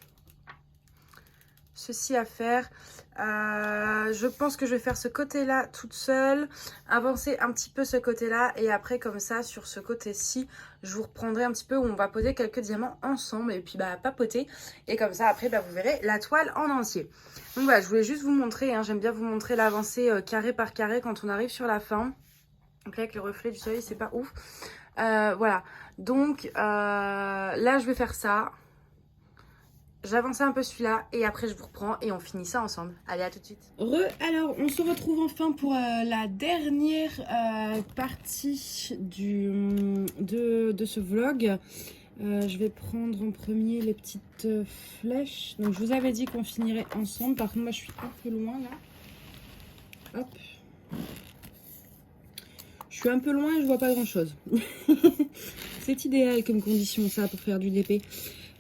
ceci à faire. Je pense que je vais faire ce côté là toute seule, avancer un petit peu ce côté là et après comme ça sur ce côté ci je vous reprendrai un petit peu où on va poser quelques diamants ensemble et puis bah papoter et comme ça après bah vous verrez la toile en entier. Donc voilà, je voulais juste vous montrer hein, j'aime bien vous montrer l'avancée carré par carré quand on arrive sur la fin. Donc là avec le reflet du soleil c'est pas ouf. Voilà, donc là je vais faire ça. J'avance un peu celui-là et après je vous reprends et on finit ça ensemble. Allez, à tout de suite. Alors, on se retrouve enfin pour la dernière partie de ce vlog. Je vais prendre en premier les petites flèches. Donc, je vous avais dit qu'on finirait ensemble. Par contre, moi, je suis un peu loin là. Hop. Je suis un peu loin et je vois pas grand-chose. C'est idéal comme condition, ça, pour faire du DP.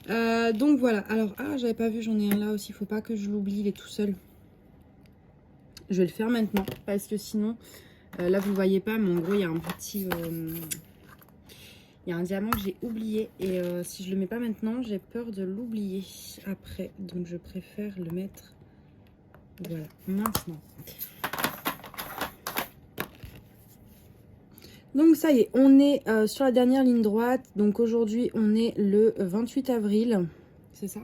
Donc voilà, alors j'avais pas vu, j'en ai un là aussi, faut pas que je l'oublie, il est tout seul. Je vais le faire maintenant parce que sinon là vous voyez pas, mais en gros il y a un petit il y a un diamant que j'ai oublié et si je le mets pas maintenant j'ai peur de l'oublier après, donc je préfère le mettre voilà maintenant. Donc ça y est, on est sur la dernière ligne droite. Donc aujourd'hui, on est le 28 avril. C'est ça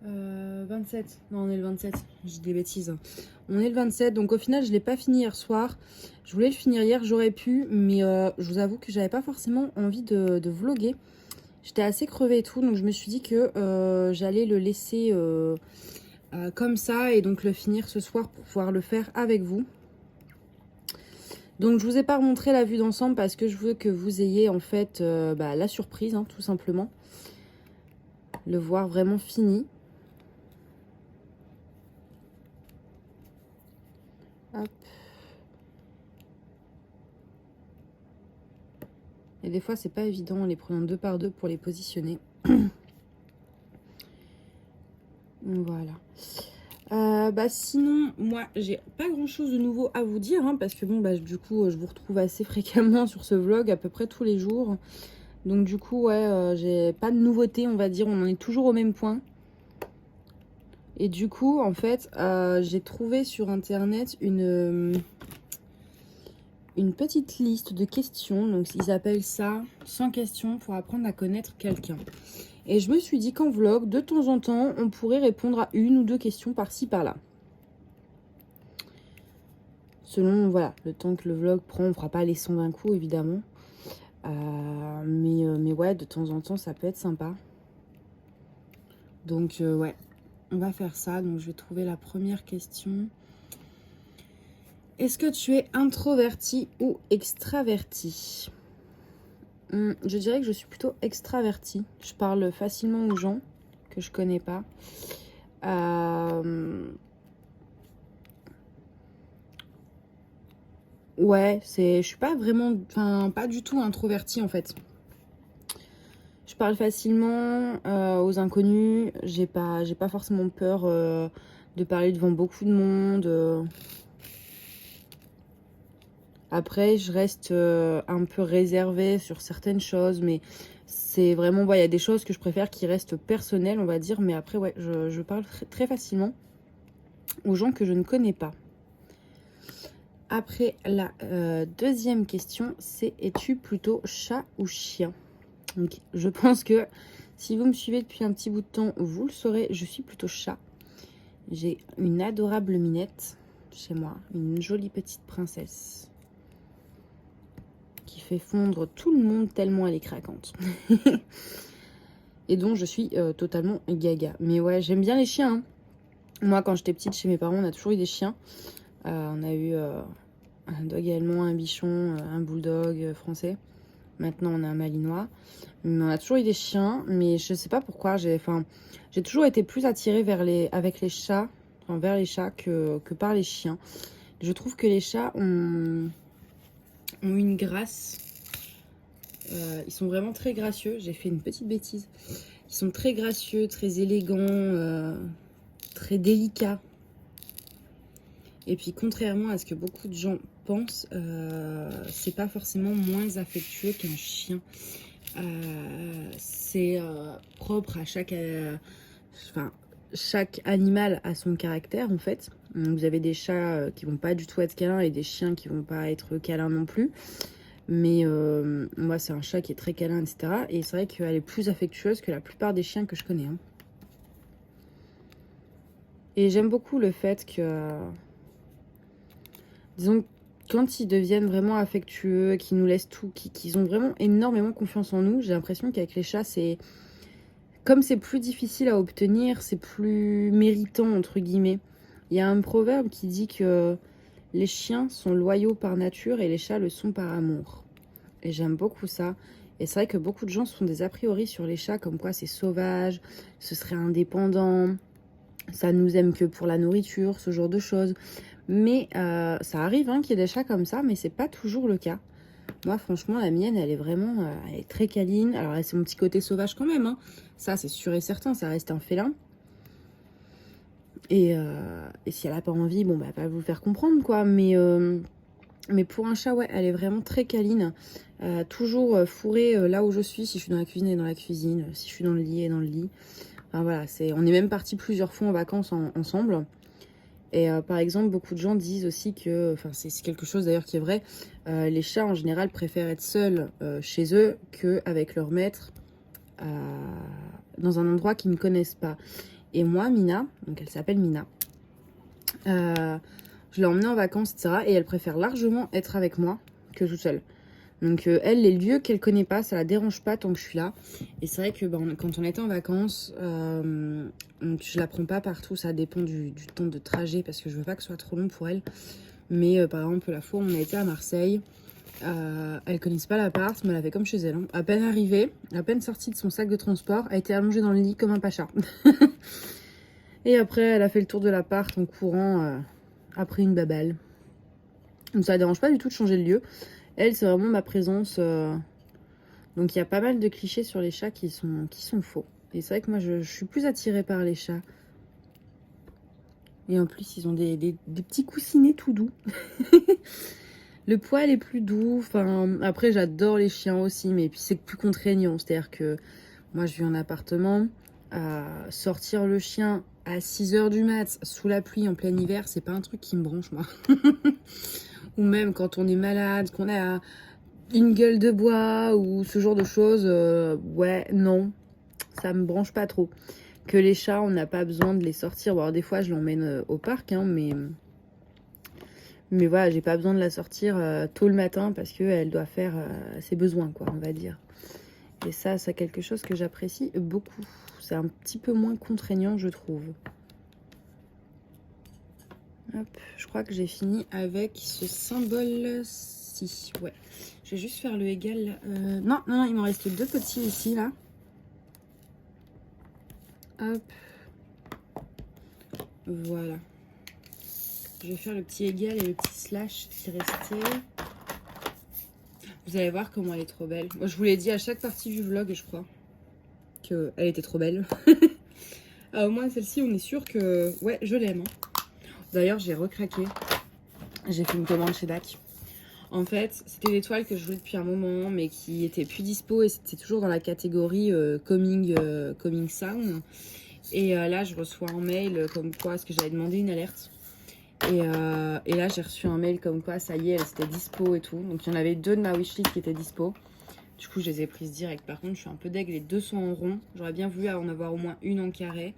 27. Non, on est le 27. Je dis des bêtises. On est le 27. Donc au final, je ne l'ai pas fini hier soir. Je voulais le finir hier, j'aurais pu. Mais je vous avoue que j'avais pas forcément envie de vlogger. J'étais assez crevée et tout. Donc je me suis dit que j'allais le laisser comme ça. Et donc le finir ce soir pour pouvoir le faire avec vous. Donc je vous ai pas montré la vue d'ensemble parce que je veux que vous ayez en fait la surprise hein, tout simplement. Le voir vraiment fini. Hop. Et des fois c'est pas évident en les prenant deux par deux pour les positionner. Voilà. Sinon, moi, j'ai pas grand chose de nouveau à vous dire, hein, parce que bon, du coup, je vous retrouve assez fréquemment sur ce vlog, à peu près tous les jours. Donc du coup, ouais, j'ai pas de nouveauté, on va dire, on en est toujours au même point. Et du coup, en fait, j'ai trouvé sur internet une petite liste de questions. Donc ils appellent ça 100 questions pour apprendre à connaître quelqu'un. Et je me suis dit qu'en vlog, de temps en temps, on pourrait répondre à une ou deux questions par-ci, par-là. selon, voilà, le temps que le vlog prend. On fera pas les 100 d'un coup, évidemment. Mais ouais, de temps en temps, ça peut être sympa. Donc, ouais, on va faire ça. Donc, je vais trouver la première question. Est-ce que tu es introverti ou extraverti? Je dirais que je suis plutôt extravertie. Je parle facilement aux gens que je connais pas. Ouais, je suis pas vraiment, enfin, pas du tout introvertie en fait. Je parle facilement aux inconnus. J'ai pas forcément peur de parler devant beaucoup de monde. Après, je reste un peu réservée sur certaines choses, mais c'est vraiment, il y a des choses que je préfère qui restent personnelles, on va dire. Mais après, ouais, je parle très facilement aux gens que je ne connais pas. Après, la deuxième question, c'est es-tu plutôt chat ou chien? Donc, je pense que si vous me suivez depuis un petit bout de temps, vous le saurez, je suis plutôt chat. J'ai une adorable minette chez moi, une jolie petite princesse qui fait fondre tout le monde tellement elle est craquante. Et donc je suis totalement gaga. Mais ouais, j'aime bien les chiens. Hein. Moi, quand j'étais petite, chez mes parents, on a toujours eu des chiens. On a eu un dog allemand, un bichon, un bulldog français. Maintenant, on a un malinois. Mais on a toujours eu des chiens. Mais je sais pas pourquoi. J'ai toujours été plus attirée vers vers les chats que par les chiens. Je trouve que les chats ont une grâce. Ils sont vraiment très gracieux. J'ai fait une petite bêtise. Ils sont très gracieux, très élégants, très délicats. Et puis, contrairement à ce que beaucoup de gens pensent, c'est pas forcément moins affectueux qu'un chien. C'est propre à chaque animal a son caractère en fait. Vous avez des chats qui vont pas du tout être câlins et des chiens qui vont pas être câlins non plus. Mais moi, c'est un chat qui est très câlin, etc. Et c'est vrai qu'elle est plus affectueuse que la plupart des chiens que je connais. Hein. Et j'aime beaucoup le fait que, disons, quand ils deviennent vraiment affectueux, qu'ils nous laissent tout, qu'ils ont vraiment énormément confiance en nous, j'ai l'impression qu'avec les chats, comme c'est plus difficile à obtenir, c'est plus méritant, entre guillemets. Il y a un proverbe qui dit que les chiens sont loyaux par nature et les chats le sont par amour. Et j'aime beaucoup ça. Et c'est vrai que beaucoup de gens se font des a priori sur les chats, comme quoi c'est sauvage, ce serait indépendant, ça nous aime que pour la nourriture, ce genre de choses. Mais ça arrive hein, qu'il y ait des chats comme ça, mais c'est pas toujours le cas. Moi, franchement, la mienne, elle est vraiment elle est très câline. Alors, c'est mon petit côté sauvage quand même. Hein. Ça, c'est sûr et certain, ça reste un félin. Et si elle a pas envie, bon, bah, elle va vous le faire comprendre, quoi. Mais pour un chat, ouais, elle est vraiment très câline. Toujours fourrée là où je suis. Si je suis dans la cuisine, elle est dans la cuisine. Si je suis dans le lit, elle est dans le lit. Enfin, voilà, on est même partis plusieurs fois en vacances ensemble. Et par exemple, beaucoup de gens disent aussi que, enfin c'est quelque chose d'ailleurs qui est vrai, les chats en général préfèrent être seuls chez eux qu'avec leur maître dans un endroit qu'ils ne connaissent pas. Et moi, Mina, donc elle s'appelle Mina, je l'ai emmenée en vacances, etc. Et elle préfère largement être avec moi que toute seule. Donc elle, les lieux qu'elle connaît pas, ça la dérange pas tant que je suis là. Et c'est vrai que quand on était en vacances, donc je la prends pas partout, ça dépend du temps de trajet parce que je veux pas que ce soit trop long pour elle. Mais par exemple, la fois où on a été à Marseille, elle connaissait pas l'appart, mais elle avait comme chez elle. Hein. À peine arrivée, à peine sortie de son sac de transport, elle était allongée dans le lit comme un pacha. Et après, elle a fait le tour de l'appart en courant après une babale. Donc ça ne dérange pas du tout de changer de lieu. Elle, c'est vraiment ma présence. Donc il y a pas mal de clichés sur les chats qui sont faux. Et c'est vrai que moi, je suis plus attirée par les chats. Et en plus, ils ont des petits coussinets tout doux. Le poil est plus doux. Enfin, après, j'adore les chiens aussi, mais puis c'est plus contraignant. C'est-à-dire que moi, je vis en appartement. Sortir le chien à 6h du mat, sous la pluie, en plein hiver, c'est pas un truc qui me branche, moi. Ou même quand on est malade, qu'on a une gueule de bois ou ce genre de choses, ouais, non, ça me branche pas trop. Que les chats, on n'a pas besoin de les sortir. Bon, alors, des fois, je l'emmène au parc, hein, mais Mais voilà, j'ai pas besoin de la sortir tôt le matin parce qu'elle doit faire ses besoins, quoi, on va dire. Et ça, c'est quelque chose que j'apprécie beaucoup. C'est un petit peu moins contraignant, je trouve. Hop, je crois que j'ai fini avec ce symbole-ci. Ouais, je vais juste faire le égal. Non, non, il m'en reste 2 petits ici, là. Hop. Voilà. Je vais faire le petit égal et le petit slash qui restait. Vous allez voir comment elle est trop belle. Moi, je vous l'ai dit à chaque partie du vlog, je crois, qu'elle était trop belle. Au moins, celle-ci, on est sûr que... Ouais, je l'aime. Hein. D'ailleurs, j'ai recraqué. J'ai fait une commande chez DAC. En fait, c'était des toiles que je voulais depuis un moment, mais qui étaient plus dispo et c'était toujours dans la catégorie coming soon. Et là, je reçois un mail comme quoi, parce que j'avais demandé une alerte. Et là, j'ai reçu un mail comme quoi, ça y est, c'était dispo et tout. Donc, il y en avait 2 de ma wishlist qui étaient dispo. Du coup, je les ai prises direct. Par contre, je suis un peu deg, les 2 sont en rond. J'aurais bien voulu en avoir au moins une en carré.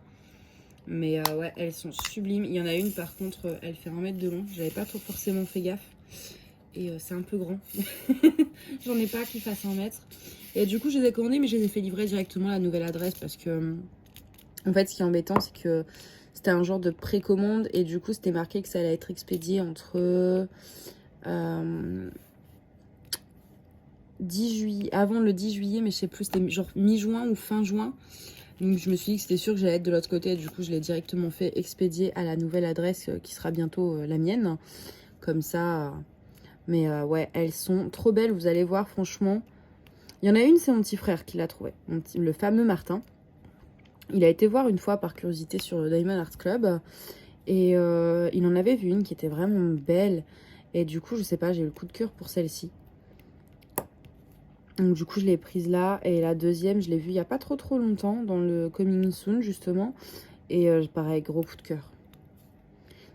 Mais ouais, elles sont sublimes. Il y en a une, par contre, elle fait 1 mètre de long. J'avais pas trop forcément fait gaffe. Et c'est un peu grand. J'en ai pas qui fasse 1 mètre. Et du coup, je les ai commandées, mais je les ai fait livrer directement à la nouvelle adresse. Parce que, en fait, ce qui est embêtant, c'est que c'était un genre de précommande. Et du coup, c'était marqué que ça allait être expédié entre 10 juillet, avant le 10 juillet, mais je sais plus, c'était genre mi-juin ou fin juin. Donc je me suis dit que c'était sûr que j'allais être de l'autre côté. Du coup, je l'ai directement fait expédier à la nouvelle adresse qui sera bientôt la mienne. Comme ça. Mais ouais, elles sont trop belles. Vous allez voir, franchement. Il y en a une, c'est mon petit frère qui l'a trouvé. Le fameux Martin. Il a été voir une fois par curiosité sur le Diamond Art Club. Et il en avait vu une qui était vraiment belle. Et du coup, je sais pas, j'ai eu le coup de cœur pour celle-ci. Donc du coup, je l'ai prise là. Et la deuxième, je l'ai vue il n'y a pas trop longtemps. Dans le Coming Soon, justement. Et pareil, gros coup de cœur.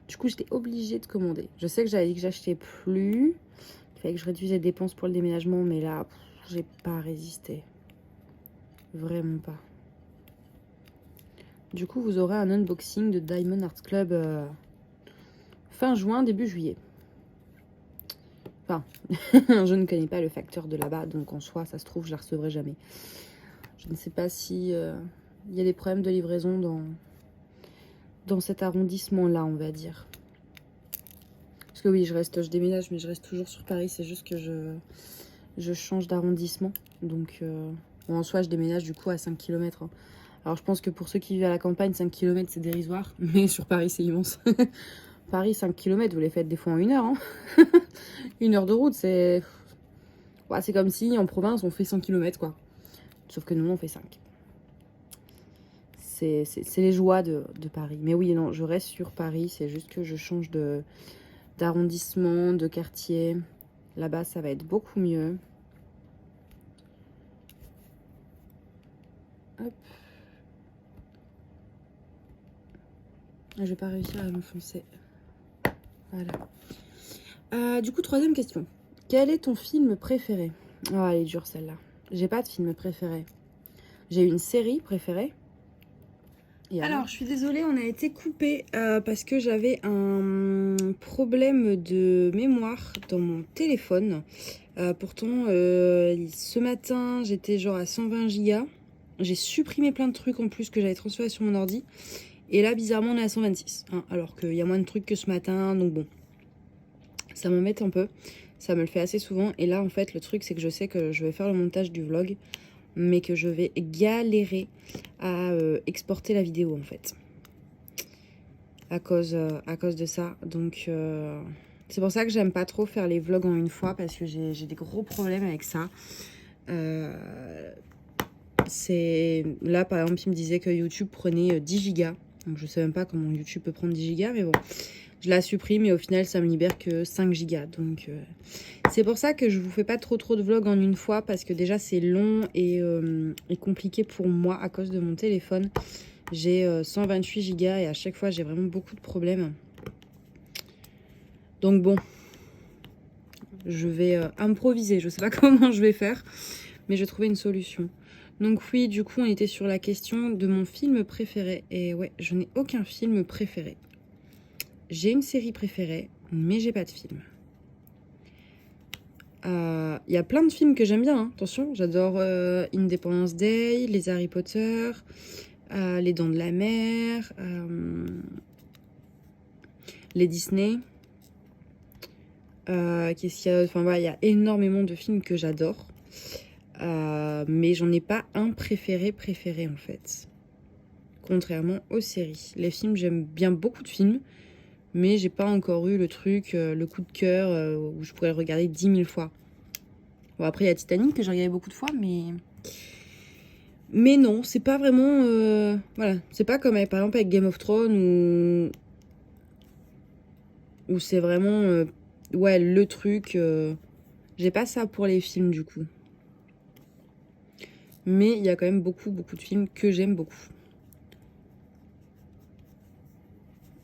Du coup, j'étais obligée de commander. Je sais que j'avais dit que j'achetais plus. Il fallait que je réduise les dépenses pour le déménagement. Mais là, j'ai pas résisté. Vraiment pas. Du coup, vous aurez un unboxing de Diamond Art Club fin juin, début juillet. Enfin, je ne connais pas le facteur de là-bas. Donc en soi, ça se trouve, je la recevrai jamais. Je ne sais pas si il y a des problèmes de livraison dans cet arrondissement-là, on va dire. Parce que oui, je déménage, mais je reste toujours sur Paris. C'est juste que je change d'arrondissement. Donc, bon, en soi, je déménage du coup à 5 km. Hein. Alors, je pense que pour ceux qui vivent à la campagne, 5 km, c'est dérisoire. Mais sur Paris, c'est immense. Paris, 5 km, vous les faites des fois en 1 heure. Hein. 1 heure de route, c'est... Ouais, c'est comme si, en province, on fait 100 km, quoi. Sauf que nous, on fait 5. C'est les joies de Paris. Mais oui, non, je reste sur Paris. C'est juste que je change d'arrondissement, de quartier. Là-bas, ça va être beaucoup mieux. Hop. Je vais pas réussir à m'enfoncer. Voilà. Du coup, 3e question. Quel est ton film préféré? Oh, elle est dure celle-là. J'ai pas de film préféré. J'ai une série préférée. Alors, je suis désolée, on a été coupé parce que j'avais un problème de mémoire dans mon téléphone. Pourtant, ce matin, j'étais genre à 120 Go. J'ai supprimé plein de trucs en plus que j'avais transféré sur mon ordi. Et là, bizarrement, on est à 126. Hein, alors qu'il y a moins de trucs que ce matin. Donc bon, ça m'embête un peu. Ça me le fait assez souvent. Et là, en fait, le truc, c'est que je sais que je vais faire le montage du vlog. Mais que je vais galérer à exporter la vidéo, en fait. À cause de ça. Donc, c'est pour ça que j'aime pas trop faire les vlogs en une fois. Parce que j'ai des gros problèmes avec ça. Là, par exemple, il me disait que YouTube prenait 10 gigas. Donc, je sais même pas comment YouTube peut prendre 10 gigas. Mais bon, je la supprime et au final, ça me libère que 5 gigas. Donc, c'est pour ça que je vous fais pas trop de vlogs en une fois. Parce que déjà, c'est long et compliqué pour moi à cause de mon téléphone. J'ai 128 gigas et à chaque fois, j'ai vraiment beaucoup de problèmes. Donc bon, je vais improviser. Je sais pas comment je vais faire, mais je vais trouver une solution. Donc oui, du coup, on était sur la question de mon film préféré. Et ouais, je n'ai aucun film préféré. J'ai une série préférée, mais j'ai pas de film. Il y a plein de films que j'aime bien, hein. Attention, j'adore Independence Day, les Harry Potter, les Dents de la Mer, les Disney. Qu'est-ce qu'il y a? Enfin voilà, il y a énormément de films que j'adore. Mais j'en ai pas un préféré en fait. Contrairement aux séries. Les films, j'aime bien beaucoup de films, mais j'ai pas encore eu le truc, le coup de cœur où je pourrais le regarder 10 000 fois. Bon, après, il y a Titanic que j'ai regardé beaucoup de fois, mais non, c'est pas vraiment... voilà, c'est pas comme par exemple avec Game of Thrones où c'est vraiment... ouais, le truc... j'ai pas ça pour les films du coup. Mais il y a quand même beaucoup de films que j'aime beaucoup.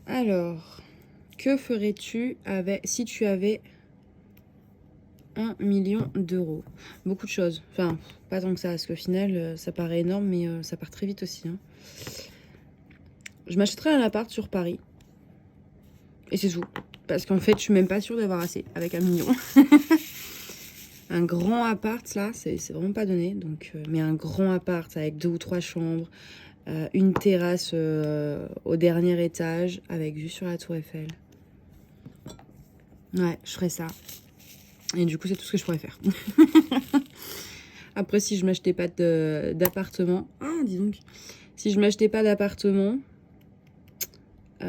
Alors, que ferais-tu si tu avais 1 million d'euros? Beaucoup de choses. Enfin, pas tant que ça, parce qu'au final, ça paraît énorme, mais ça part très vite aussi. Hein. Je m'achèterais un appart sur Paris. Et c'est tout. Parce qu'en fait, je suis même pas sûre d'avoir assez avec 1 million. Un grand appart, là, c'est vraiment pas donné. Donc, mais un grand appart avec 2 ou 3 chambres, une terrasse au dernier étage avec vue sur la Tour Eiffel. Ouais, je ferais ça. Et du coup, c'est tout ce que je pourrais faire. Après, si je m'achetais pas d'appartement... Ah, dis donc. Si je m'achetais pas d'appartement... J'ai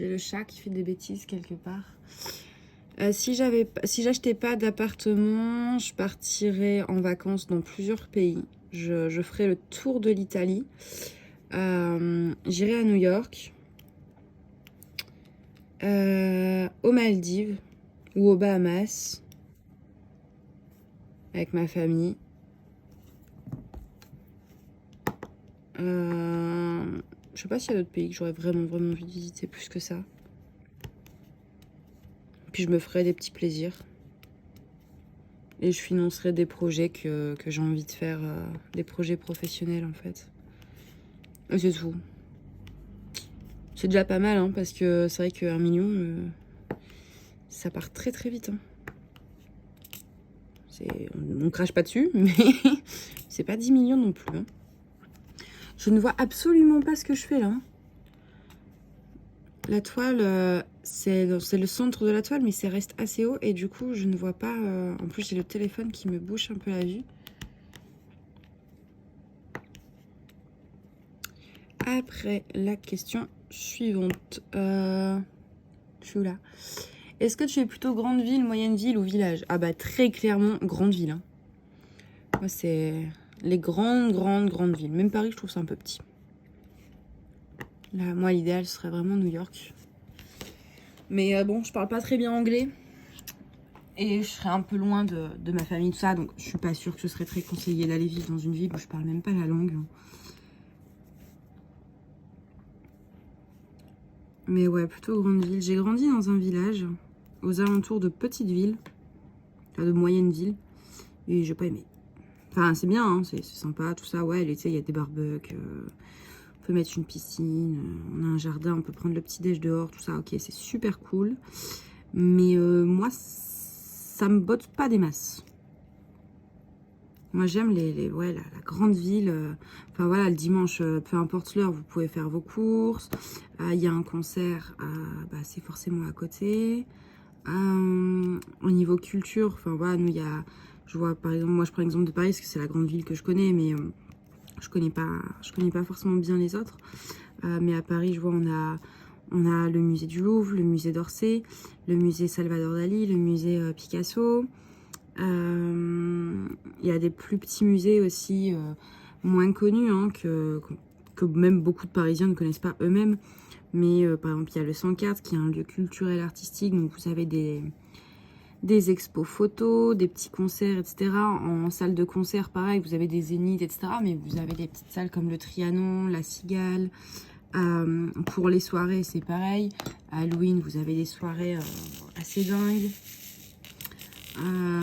le chat qui fait des bêtises quelque part. Si j'achetais pas d'appartement, je partirais en vacances dans plusieurs pays. Je ferais le tour de l'Italie. J'irais à New York. Aux Maldives ou aux Bahamas avec ma famille. Je sais pas s'il y a d'autres pays que j'aurais vraiment envie de visiter plus que ça. Puis je me ferais des petits plaisirs. Et je financerais des projets que j'ai envie de faire, des projets professionnels en fait. Et c'est tout. C'est déjà pas mal, hein, parce que c'est vrai qu'1 million, ça part très vite. Hein. On crache pas dessus, mais c'est pas 10 millions non plus. Hein. Je ne vois absolument pas ce que je fais là. La toile, c'est le centre de la toile, mais ça reste assez haut. Et du coup, je ne vois pas... En plus, j'ai le téléphone qui me bouche un peu la vue. Après, la question suivante. Je suis où là? Est-ce que tu es plutôt grande ville, moyenne ville ou village? Ah bah très clairement, grande ville. Hein. Moi, c'est les grandes villes. Même Paris, je trouve ça un peu petit. Là, moi, l'idéal, ce serait vraiment New York. Mais bon, je parle pas très bien anglais. Et je serais un peu loin de ma famille, tout ça. Donc, je suis pas sûre que ce serait très conseillé d'aller vivre dans une ville où je parle même pas la langue. Mais ouais, plutôt grande ville. J'ai grandi dans un village, aux alentours de petites villes. Enfin, de moyennes villes. Et j'ai pas aimé. Enfin, c'est bien, hein, c'est sympa, tout ça. Ouais, l'été, il y a des barbecues. On peut mettre une piscine. On a un jardin, on peut prendre le petit-déj dehors, tout ça. Ok, c'est super cool. Mais moi, ça me botte pas des masses. Moi, j'aime la grande ville. Enfin, voilà, le dimanche, peu importe l'heure, vous pouvez faire vos courses. Il y a un concert, bah, c'est forcément à côté. Au niveau culture, enfin, voilà, nous, il y a... Je vois, par exemple, moi, je prends l'exemple de Paris, parce que c'est la grande ville que je connais, mais je connais pas forcément bien les autres. Mais à Paris, je vois, on a le musée du Louvre, le musée d'Orsay, le musée Salvador Dali, le musée Picasso. Il y a des plus petits musées aussi, moins connus, hein, que même beaucoup de Parisiens ne connaissent pas eux-mêmes. Mais par exemple, il y a le 104 qui est un lieu culturel artistique, donc vous avez des expos photos, des petits concerts, etc. En salle de concert, pareil, vous avez des zéniths, etc. Mais vous avez des petites salles comme le Trianon, la Cigale. Pour les soirées, c'est pareil. À Halloween, vous avez des soirées assez dingues.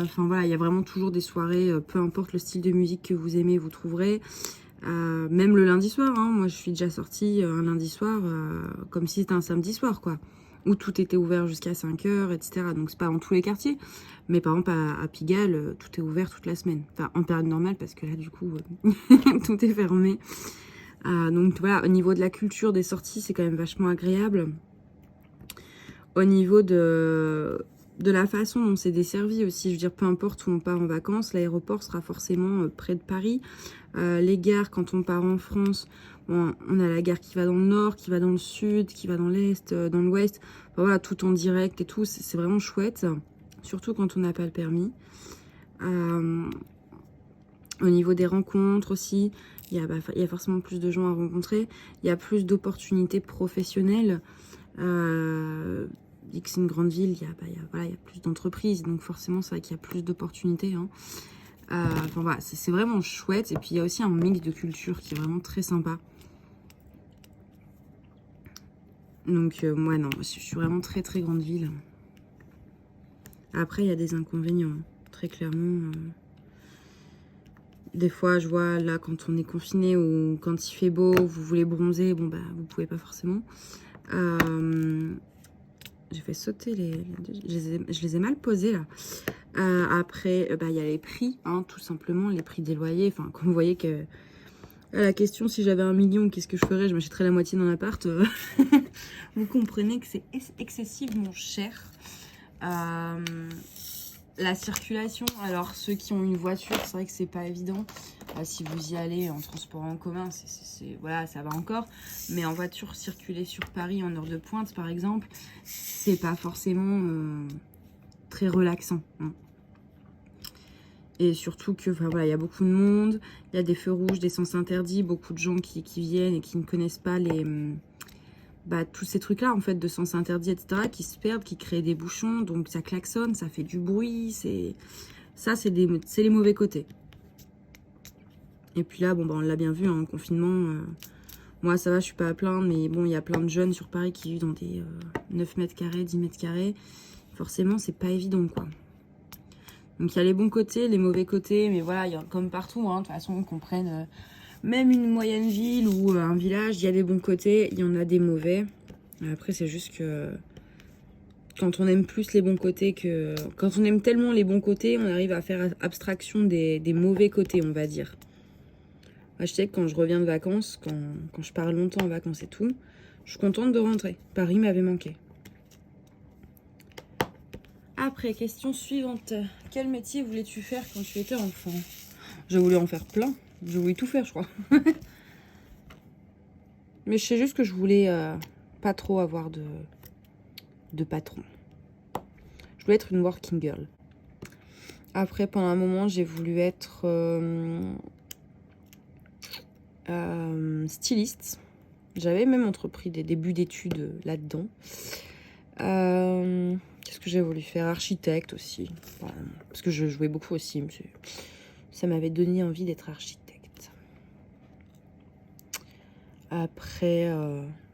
Enfin voilà, il y a vraiment toujours des soirées, peu importe le style de musique que vous aimez, vous trouverez. Même le lundi soir, hein, moi je suis déjà sortie un lundi soir comme si c'était un samedi soir, quoi. Où tout était ouvert jusqu'à 5h, etc. Donc c'est pas dans tous les quartiers. Mais par exemple à Pigalle, tout est ouvert toute la semaine. Enfin en période normale parce que là du coup tout est fermé. Donc voilà, au niveau de la culture des sorties, c'est quand même vachement agréable. Au niveau de la façon dont c'est desservi aussi, je veux dire, peu importe où on part en vacances, l'aéroport sera forcément près de Paris. Les gares, quand on part en France, bon, on a la gare qui va dans le nord, qui va dans le sud, qui va dans l'est, dans l'ouest. Enfin, voilà, tout en direct et tout, c'est vraiment chouette. Surtout quand on n'a pas le permis. Au niveau des rencontres aussi, il y a forcément plus de gens à rencontrer. Il y a plus d'opportunités professionnelles. Dès que c'est une grande ville, il y a plus d'entreprises. Donc forcément, c'est vrai qu'il y a plus d'opportunités. Hein. Enfin voilà, c'est vraiment chouette. Et puis il y a aussi un mix de culture qui est vraiment très sympa. Donc moi non, je suis vraiment très très grande ville. Après il y a des inconvénients, hein, très clairement. Des fois je vois là quand on est confiné ou quand il fait beau, vous voulez bronzer, bon bah vous pouvez pas forcément. J'ai fait sauter je les ai mal posés là. Après, il y a les prix, hein, tout simplement, les prix des loyers. Enfin, quand vous voyez que à la question si j'avais 1 million, qu'est-ce que je ferais? Je m'achèterais la moitié d'un appart. Vous comprenez que c'est excessivement cher. La circulation, alors ceux qui ont une voiture, c'est vrai que c'est pas évident. Si vous y allez en transport en commun, voilà, ça va encore. Mais en voiture, circuler sur Paris en heure de pointe, par exemple, c'est pas forcément très relaxant. Hein. Et surtout que, enfin voilà, il y a beaucoup de monde, il y a des feux rouges, des sens interdits, beaucoup de gens qui viennent et qui ne connaissent pas tous ces trucs-là, en fait, de sens interdits, etc., qui se perdent, qui créent des bouchons, donc ça klaxonne, ça fait du bruit, c'est les mauvais côtés. Et puis là, bon, on l'a bien vu, hein, en confinement, moi, ça va, je suis pas à plaindre, mais bon, il y a plein de jeunes sur Paris qui vivent dans des 9 mètres carrés, 10 mètres carrés. Forcément, c'est pas évident, quoi. Donc, il y a les bons côtés, les mauvais côtés, mais voilà, il y a comme partout, hein, de toute façon, qu'on prenne même une moyenne ville ou un village, il y a des bons côtés, il y en a des mauvais. Après, c'est juste que quand on aime plus les bons côtés que... Quand on aime tellement les bons côtés, on arrive à faire abstraction des mauvais côtés, on va dire. Moi, je sais que quand je reviens de vacances, quand je pars longtemps en vacances et tout, je suis contente de rentrer. Paris m'avait manqué. Après, question suivante. Quel métier voulais-tu faire quand tu étais enfant? J'ai voulu en faire plein. J'ai voulu tout faire, je crois. Mais je sais juste que je voulais pas trop avoir de patron. Je voulais être une working girl. Après, pendant un moment, j'ai voulu être styliste. J'avais même entrepris des débuts d'études là-dedans. Qu'est-ce que j'ai voulu faire? Architecte aussi. Voilà. Parce que je jouais beaucoup aussi. Ça m'avait donné envie d'être architecte. Après,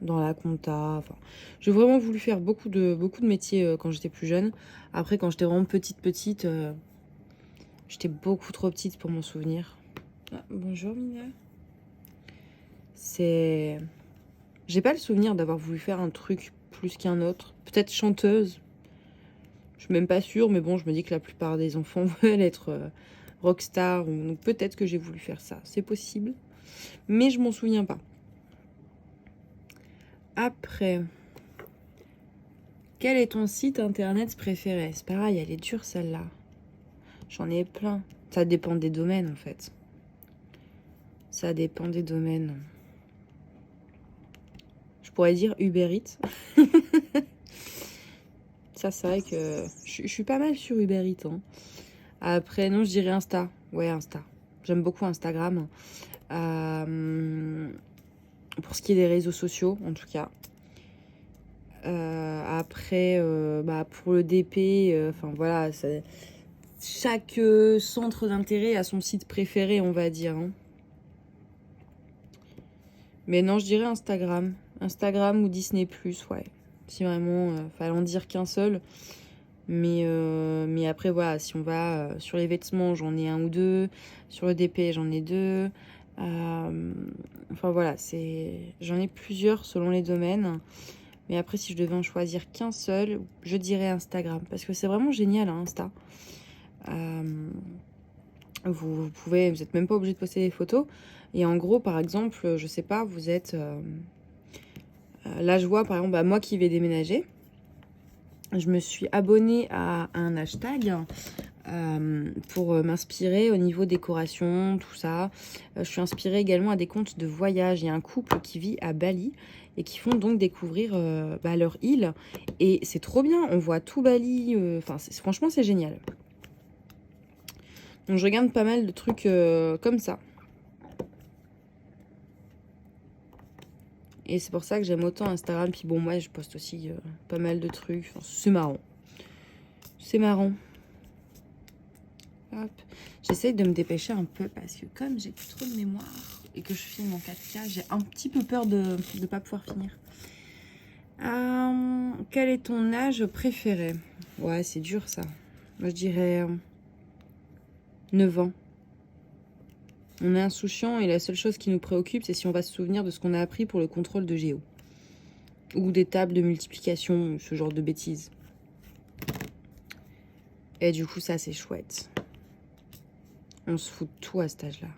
dans la compta. Enfin, j'ai vraiment voulu faire beaucoup de métiers quand j'étais plus jeune. Après, quand j'étais vraiment petite, j'étais beaucoup trop petite pour m'en souvenir. Ah, bonjour Mina. J'ai pas le souvenir d'avoir voulu faire un truc plus qu'un autre. Peut-être chanteuse. Je suis même pas sûre, mais bon, je me dis que la plupart des enfants veulent être rockstar. Donc peut-être que j'ai voulu faire ça. C'est possible. Mais je m'en souviens pas. Après, quel est ton site internet préféré? C'est pareil, elle est dure celle-là. J'en ai plein. Ça dépend des domaines en fait. Ça dépend des domaines. Je pourrais dire Uber Eats. Ça, c'est vrai que je suis pas mal sur Uber Eats. Hein. Après, non, je dirais Insta. Ouais, Insta. J'aime beaucoup Instagram. Pour ce qui est des réseaux sociaux, en tout cas. Après, pour le DP, enfin voilà, chaque centre d'intérêt a son site préféré, on va dire. Hein. Mais non, je dirais Instagram. Instagram ou Disney+, ouais. Si vraiment, fallait en dire qu'un seul. Mais après, voilà, si on va sur les vêtements, j'en ai un ou deux. Sur le DP, j'en ai deux. Enfin voilà, j'en ai plusieurs selon les domaines. Mais après, si je devais en choisir qu'un seul, je dirais Instagram. Parce que c'est vraiment génial, hein, Insta. Vous n'êtes même pas obligé de poster des photos. Et en gros, par exemple, je sais pas, vous êtes... là, je vois, par exemple, bah, moi qui vais déménager, je me suis abonnée à un hashtag pour m'inspirer au niveau décoration, tout ça. Je suis inspirée également à des comptes de voyage. Il y a un couple qui vit à Bali et qui font donc découvrir leur île. Et c'est trop bien, on voit tout Bali. Enfin, franchement, c'est génial. Donc je regarde pas mal de trucs comme ça. Et c'est pour ça que j'aime autant Instagram. Puis bon, moi, je poste aussi pas mal de trucs. Enfin, c'est marrant. C'est marrant. Hop. J'essaye de me dépêcher un peu parce que comme j'ai plus trop de mémoire et que je filme en 4K, j'ai un petit peu peur de ne pas pouvoir finir. Quel est ton âge préféré? Ouais, c'est dur ça. Moi, je dirais 9 ans. On est insouciant et la seule chose qui nous préoccupe, c'est si on va se souvenir de ce qu'on a appris pour le contrôle de géo. Ou des tables de multiplication, ce genre de bêtises. Et du coup, ça, c'est chouette. On se fout de tout à cet âge-là.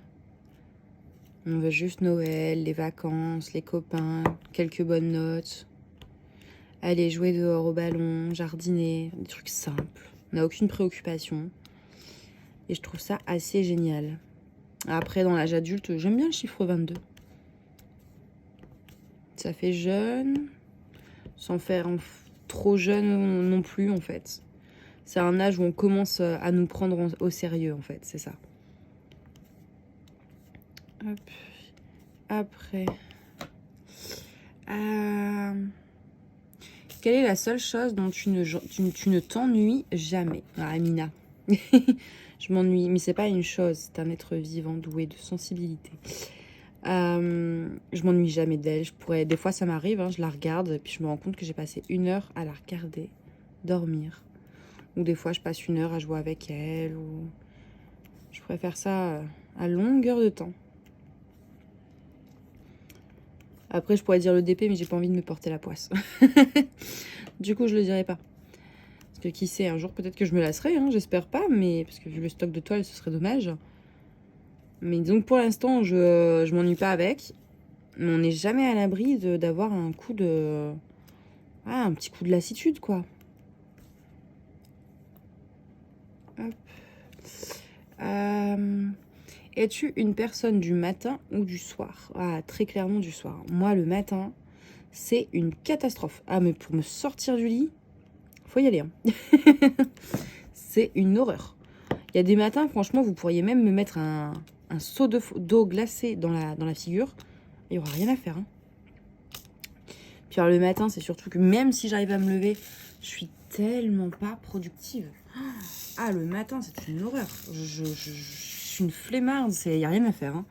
On veut juste Noël, les vacances, les copains, quelques bonnes notes. Aller jouer dehors au ballon, jardiner, des trucs simples. On n'a aucune préoccupation. Et je trouve ça assez génial. Après, dans l'âge adulte, j'aime bien le chiffre 22. Ça fait jeune, sans faire trop jeune non plus, en fait. C'est un âge où on commence à nous prendre au sérieux, en fait, c'est ça. Hop. Après. Quelle est la seule chose dont tu ne t'ennuies jamais? Amina. Je m'ennuie, mais c'est pas une chose, c'est un être vivant doué de sensibilité. Je m'ennuie jamais d'elle. Des fois, ça m'arrive, hein, je la regarde, et puis je me rends compte que j'ai passé 1 heure à la regarder, dormir. Ou des fois, je passe 1 heure à jouer avec elle. Ou je préfère ça à longueur de temps. Après, je pourrais dire le DP, mais j'ai pas envie de me porter la poisse. Du coup, je le dirai pas. Parce que qui sait, un jour, peut-être que je me lasserai, hein, j'espère pas, mais parce que vu le stock de toiles, ce serait dommage. Mais donc, pour l'instant, je m'ennuie pas avec. Mais on n'est jamais à l'abri d'avoir un coup de... Ah, un petit coup de lassitude, quoi. Hop. Es-tu une personne du matin ou du soir? Ah, très clairement du soir. Moi, le matin, c'est une catastrophe. Ah, mais pour me sortir du lit, faut y aller. Hein. C'est une horreur. Il y a des matins, franchement, vous pourriez même me mettre un seau d'eau glacée dans la figure. Il n'y aura rien à faire. Hein. Puis alors, le matin, c'est surtout que même si j'arrive à me lever, je suis tellement pas productive. Ah, le matin, c'est une horreur. Je suis une flemmarde, il n'y a rien à faire. Hein.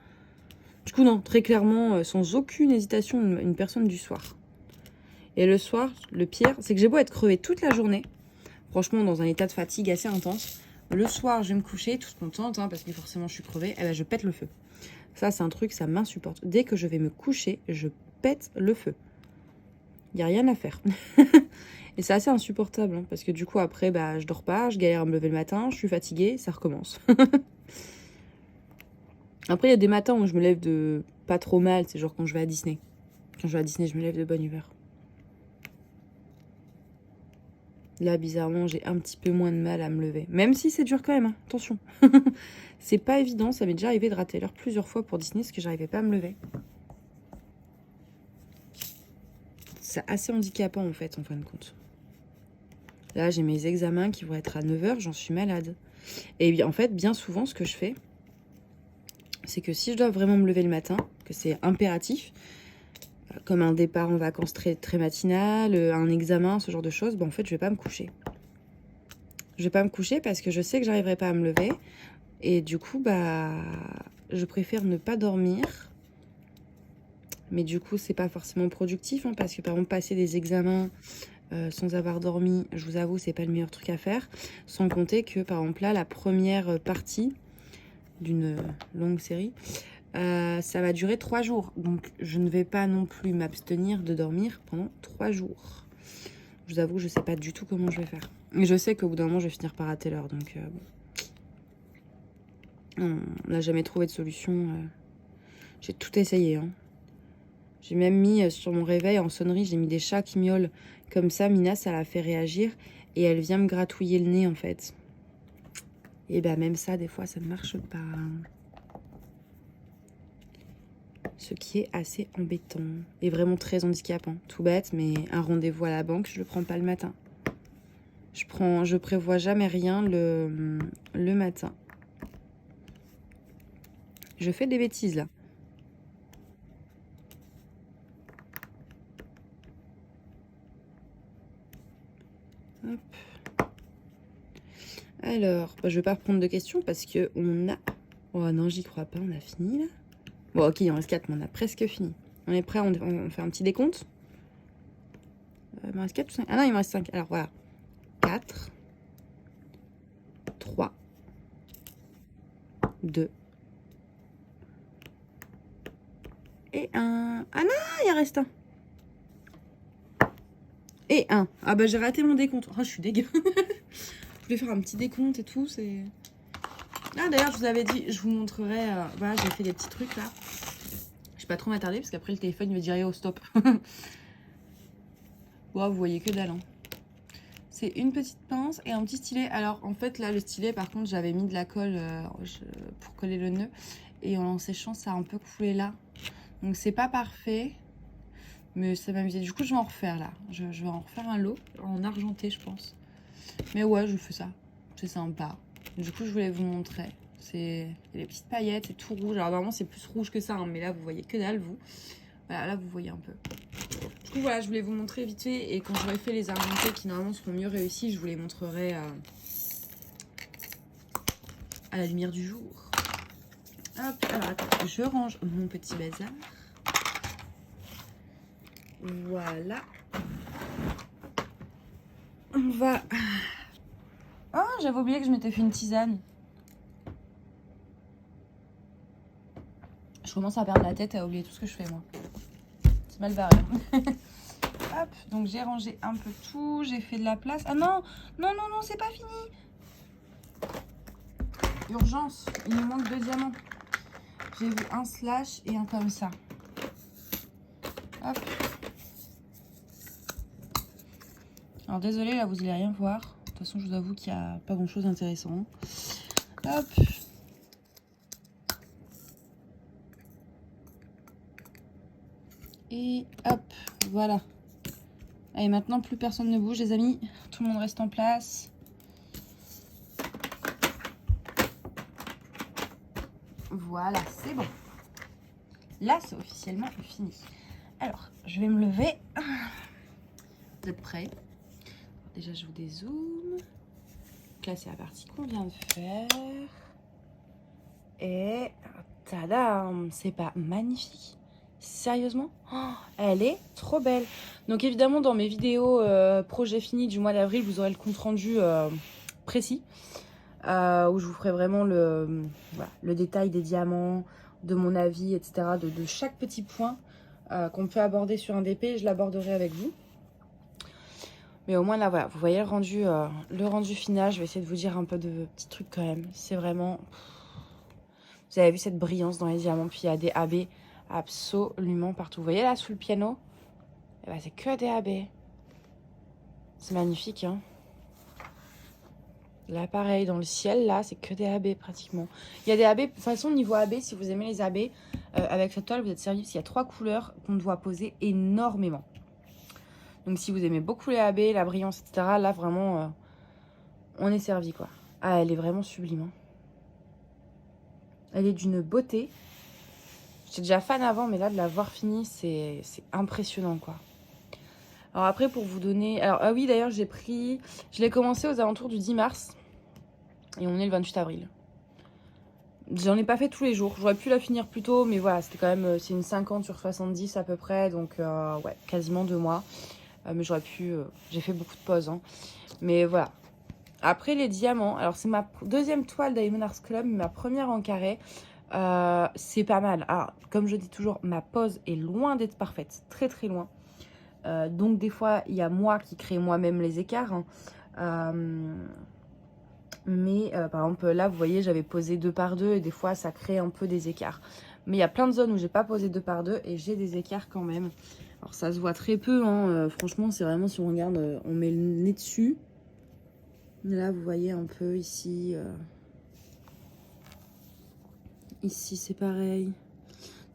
Du coup, non, très clairement, sans aucune hésitation, une personne du soir. Et le soir, le pire, c'est que j'ai beau être crevée toute la journée, franchement, dans un état de fatigue assez intense. Le soir, je vais me coucher, toute contente, hein, parce que forcément, je suis crevée, et ben, je pète le feu. Ça, c'est un truc, ça m'insupporte. Dès que je vais me coucher, je pète le feu. Il n'y a rien à faire. Et c'est assez insupportable, hein, parce que du coup, après, bah, je dors pas, je galère à me lever le matin, je suis fatiguée, ça recommence. Après, il y a des matins où je me lève de pas trop mal, c'est genre quand je vais à Disney. Quand je vais à Disney, je me lève de bonne humeur. Là, bizarrement, j'ai un petit peu moins de mal à me lever. Même si c'est dur quand même, hein. Attention. C'est pas évident, ça m'est déjà arrivé de rater l'heure plusieurs fois pour Disney parce que j'arrivais pas à me lever. C'est assez handicapant en fait, en fin de compte. Là, j'ai mes examens qui vont être à 9h, j'en suis malade. Et en fait, bien souvent, ce que je fais, c'est que si je dois vraiment me lever le matin, que c'est impératif, comme un départ en vacances très, très matinal, un examen, ce genre de choses, en fait, je vais pas me coucher. Je vais pas me coucher parce que je sais que j'arriverai pas à me lever. Et du coup, je préfère ne pas dormir. Mais du coup, c'est pas forcément productif, hein, parce que par exemple, passer des examens sans avoir dormi, je vous avoue, c'est pas le meilleur truc à faire. Sans compter que, par exemple, là, la première partie d'une longue série, ça va durer 3 jours. Donc, je ne vais pas non plus m'abstenir de dormir pendant 3 jours. Je vous avoue que je ne sais pas du tout comment je vais faire. Mais je sais qu'au bout d'un moment, je vais finir par rater l'heure. Donc, on n'a jamais trouvé de solution. J'ai tout essayé. Hein. J'ai même mis sur mon réveil, en sonnerie, j'ai mis des chats qui miaulent. Comme ça, Mina, ça la fait réagir. Et elle vient me gratouiller le nez, en fait. Et ben même ça, des fois, ça ne marche pas. Ce qui est assez embêtant. Et vraiment très handicapant. Tout bête, mais un rendez-vous à la banque, je le prends pas le matin. Je prévois jamais rien le matin. Je fais des bêtises, là. Hop. Alors, je vais pas reprendre de questions parce que on a... Oh non, j'y crois pas, on a fini, là. Bon, ok, il en reste 4, mais on a presque fini. On est prêt, on fait un petit décompte. Il me reste 4 ou 5 ? Ah non, il me reste 5. Alors, voilà. 4, 3, 2, et 1. Ah non, il en reste un. Et 1. Ah bah, j'ai raté mon décompte. Oh, je suis dégueu. Je voulais faire un petit décompte et tout, c'est... Ah, d'ailleurs, je vous avais dit, je vous montrerai... voilà, j'ai fait des petits trucs, là. Je vais pas trop m'attarder, parce qu'après, le téléphone, il va dire, oh, stop. Wow, vous voyez que dalle, hein. C'est une petite pince et un petit stylet. Alors, en fait, là, le stylet, par contre, j'avais mis de la colle pour coller le nœud. Et en séchant, ça a un peu coulé là. Donc, c'est pas parfait. Mais ça m'amusait. Du coup, je vais en refaire, là. Je vais en refaire un lot en argenté, je pense. Mais ouais, je fais ça. C'est sympa. Du coup, je voulais vous montrer. C'est des petites paillettes, c'est tout rouge. Alors, normalement, c'est plus rouge que ça. Hein, mais là, vous voyez que dalle, vous. Voilà, là, vous voyez un peu. Du coup, voilà, je voulais vous montrer vite fait. Et quand j'aurai fait les argentés qui, normalement, seront mieux réussis, je vous les montrerai à la lumière du jour. Hop, alors, attends, je range mon petit bazar. Voilà. On va... Oh, j'avais oublié que je m'étais fait une tisane. Je commence à perdre la tête et à oublier tout ce que je fais, moi. C'est mal barré. Hop, donc j'ai rangé un peu tout. J'ai fait de la place. Ah non, non, non, non, c'est pas fini. Urgence, il me manque 2 diamants. J'ai vu un slash et un comme ça. Hop. Alors désolé, là vous allez rien voir. De toute façon, je vous avoue qu'il n'y a pas grand chose d'intéressant. Hop. Et hop, voilà. Allez, maintenant plus personne ne bouge, les amis. Tout le monde reste en place. Voilà, c'est bon. Là, c'est officiellement fini. Alors, je vais me lever. Vous êtes prêts? Déjà, je vous dézoome. Donc là, c'est la partie qu'on vient de faire. Et tadam! C'est pas magnifique? Sérieusement? Oh, elle est trop belle. Donc évidemment, dans mes vidéos projet fini du mois d'avril, vous aurez le compte rendu précis. Où je vous ferai vraiment voilà, le détail des diamants, de mon avis, etc. De chaque petit point qu'on peut aborder sur un DP, je l'aborderai avec vous. Mais au moins là, voilà, vous voyez le rendu final. Je vais essayer de vous dire un peu de petits trucs quand même. C'est vraiment... Vous avez vu cette brillance dans les diamants, puis il y a des AB absolument partout. Vous voyez là, sous le piano, eh ben, c'est que des AB. C'est magnifique, hein. Là, pareil, dans le ciel, là, c'est que des AB pratiquement. Il y a des AB, de toute façon, niveau AB, si vous aimez les AB, avec cette toile, vous êtes servi parce qu'il y a 3 couleurs qu'on doit poser énormément. Donc, si vous aimez beaucoup les AB, la brillance, etc., là, vraiment, on est servi, quoi. Ah, elle est vraiment sublime. Hein. Elle est d'une beauté. J'étais déjà fan avant, mais là, de la voir finie, c'est impressionnant, quoi. Alors après, pour vous donner... Alors, ah oui, d'ailleurs, je l'ai commencé aux alentours du 10 mars. Et on est le 28 avril. J'en ai pas fait tous les jours. J'aurais pu la finir plus tôt, mais voilà, c'était quand même... c'est une 50 sur 70 à peu près. Donc, ouais, quasiment 2 mois. Mais j'aurais pu... j'ai fait beaucoup de pauses. Hein. Mais voilà. Après, les diamants. Alors, c'est ma deuxième toile Diamond Art Club, ma première en carré. C'est pas mal. Alors, comme je dis toujours, ma pose est loin d'être parfaite, très très loin. Donc des fois, il y a moi qui crée moi-même les écarts. Hein. Par exemple, là, vous voyez, j'avais posé 2 par 2 et des fois, ça crée un peu des écarts. Mais il y a plein de zones où j'ai pas posé 2 par 2 et j'ai des écarts quand même. Alors, ça se voit très peu. Hein. Franchement, c'est vraiment, si on regarde, on met le nez dessus. Là, vous voyez un peu ici. Ici, c'est pareil.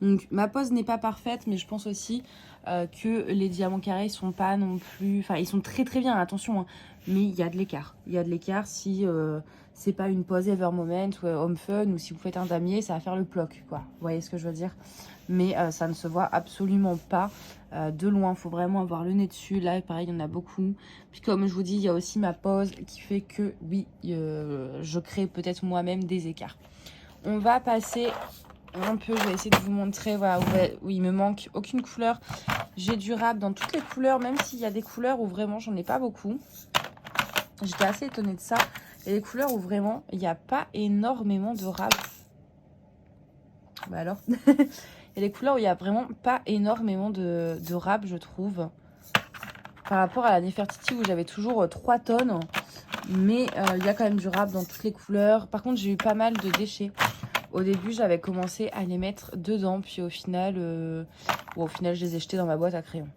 Donc, ma pose n'est pas parfaite, mais je pense aussi que les diamants carrés sont pas non plus... Enfin, ils sont très très bien, attention, hein, mais il y a de l'écart. Il y a de l'écart si c'est pas une pose Ever Moment ou Home Fun, ou si vous faites un damier, ça va faire le ploc, quoi. Vous voyez ce que je veux dire? Mais ça ne se voit absolument pas de loin. Il faut vraiment avoir le nez dessus. Là, pareil, il y en a beaucoup. Puis comme je vous dis, il y a aussi ma pose qui fait que, oui, je crée peut-être moi-même des écarts. On va passer... un peu, je vais essayer de vous montrer voilà, où il me manque aucune couleur. J'ai du rab dans toutes les couleurs, même s'il y a des couleurs où vraiment j'en ai pas beaucoup. J'étais assez étonnée de ça. Il y a des couleurs où vraiment il n'y a pas énormément de rab. Bah alors il y a des couleurs où il n'y a vraiment pas énormément de rab, je trouve. Par rapport à la Nefertiti où j'avais toujours 3 tonnes. Mais il y a quand même du rab dans toutes les couleurs. Par contre, j'ai eu pas mal de déchets. Au début, j'avais commencé à les mettre dedans, puis au final, je les ai jetés dans ma boîte à crayons.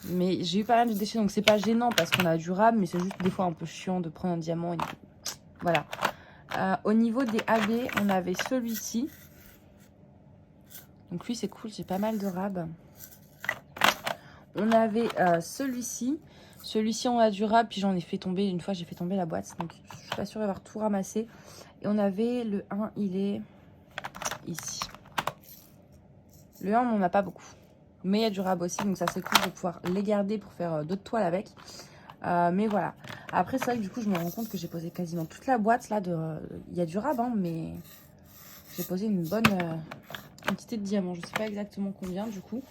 Mais j'ai eu pas mal de déchets, donc c'est pas gênant parce qu'on a du rab, mais c'est juste des fois un peu chiant de prendre un diamant. Et... Voilà. Au niveau des AB, on avait celui-ci. Donc lui, c'est cool, j'ai pas mal de rab. On avait celui-ci. Celui-ci, on a du rab, puis j'en ai fait tomber. Une fois, j'ai fait tomber la boîte, donc je suis pas sûre d'avoir tout ramassé. Et on avait le 1, il est ici. Le 1, on n'en a pas beaucoup. Mais il y a du rab aussi, donc ça c'est cool de pouvoir les garder pour faire d'autres toiles avec. Mais voilà. Après, c'est vrai que du coup, je me rends compte que j'ai posé quasiment toute la boîte là. Il y a du rab, hein, mais j'ai posé une bonne quantité de diamants. Je sais pas exactement combien du coup.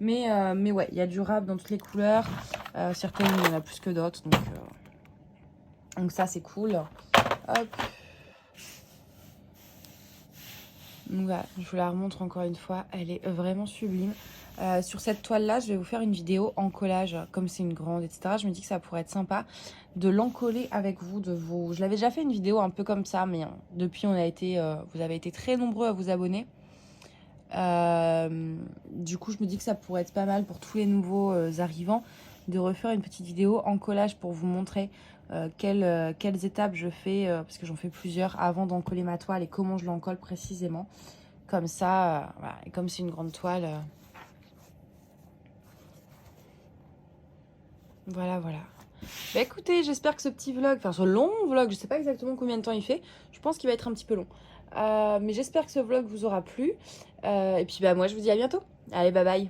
Mais ouais, il y a du rab dans toutes les couleurs. Certaines, il y en a plus que d'autres. Donc ça, c'est cool. Hop. Donc voilà, je vous la remontre encore une fois, elle est vraiment sublime. Sur cette toile-là, je vais vous faire une vidéo en collage, comme c'est une grande, etc. Je me dis que ça pourrait être sympa de l'encoller avec vous, Je l'avais déjà fait une vidéo un peu comme ça, mais depuis, vous avez été très nombreux à vous abonner. Du coup, je me dis que ça pourrait être pas mal pour tous les nouveaux arrivants de refaire une petite vidéo en collage pour vous montrer quelles étapes je fais, parce que j'en fais plusieurs avant d'encoller ma toile et comment je l'encolle précisément. Comme ça, voilà. Et comme c'est une grande toile, voilà. Bah écoutez, j'espère que ce petit vlog, enfin ce long vlog, je sais pas exactement combien de temps il fait, je pense qu'il va être un petit peu long. Mais j'espère que ce vlog vous aura plu. Et puis bah moi je vous dis à bientôt. Allez, bye bye.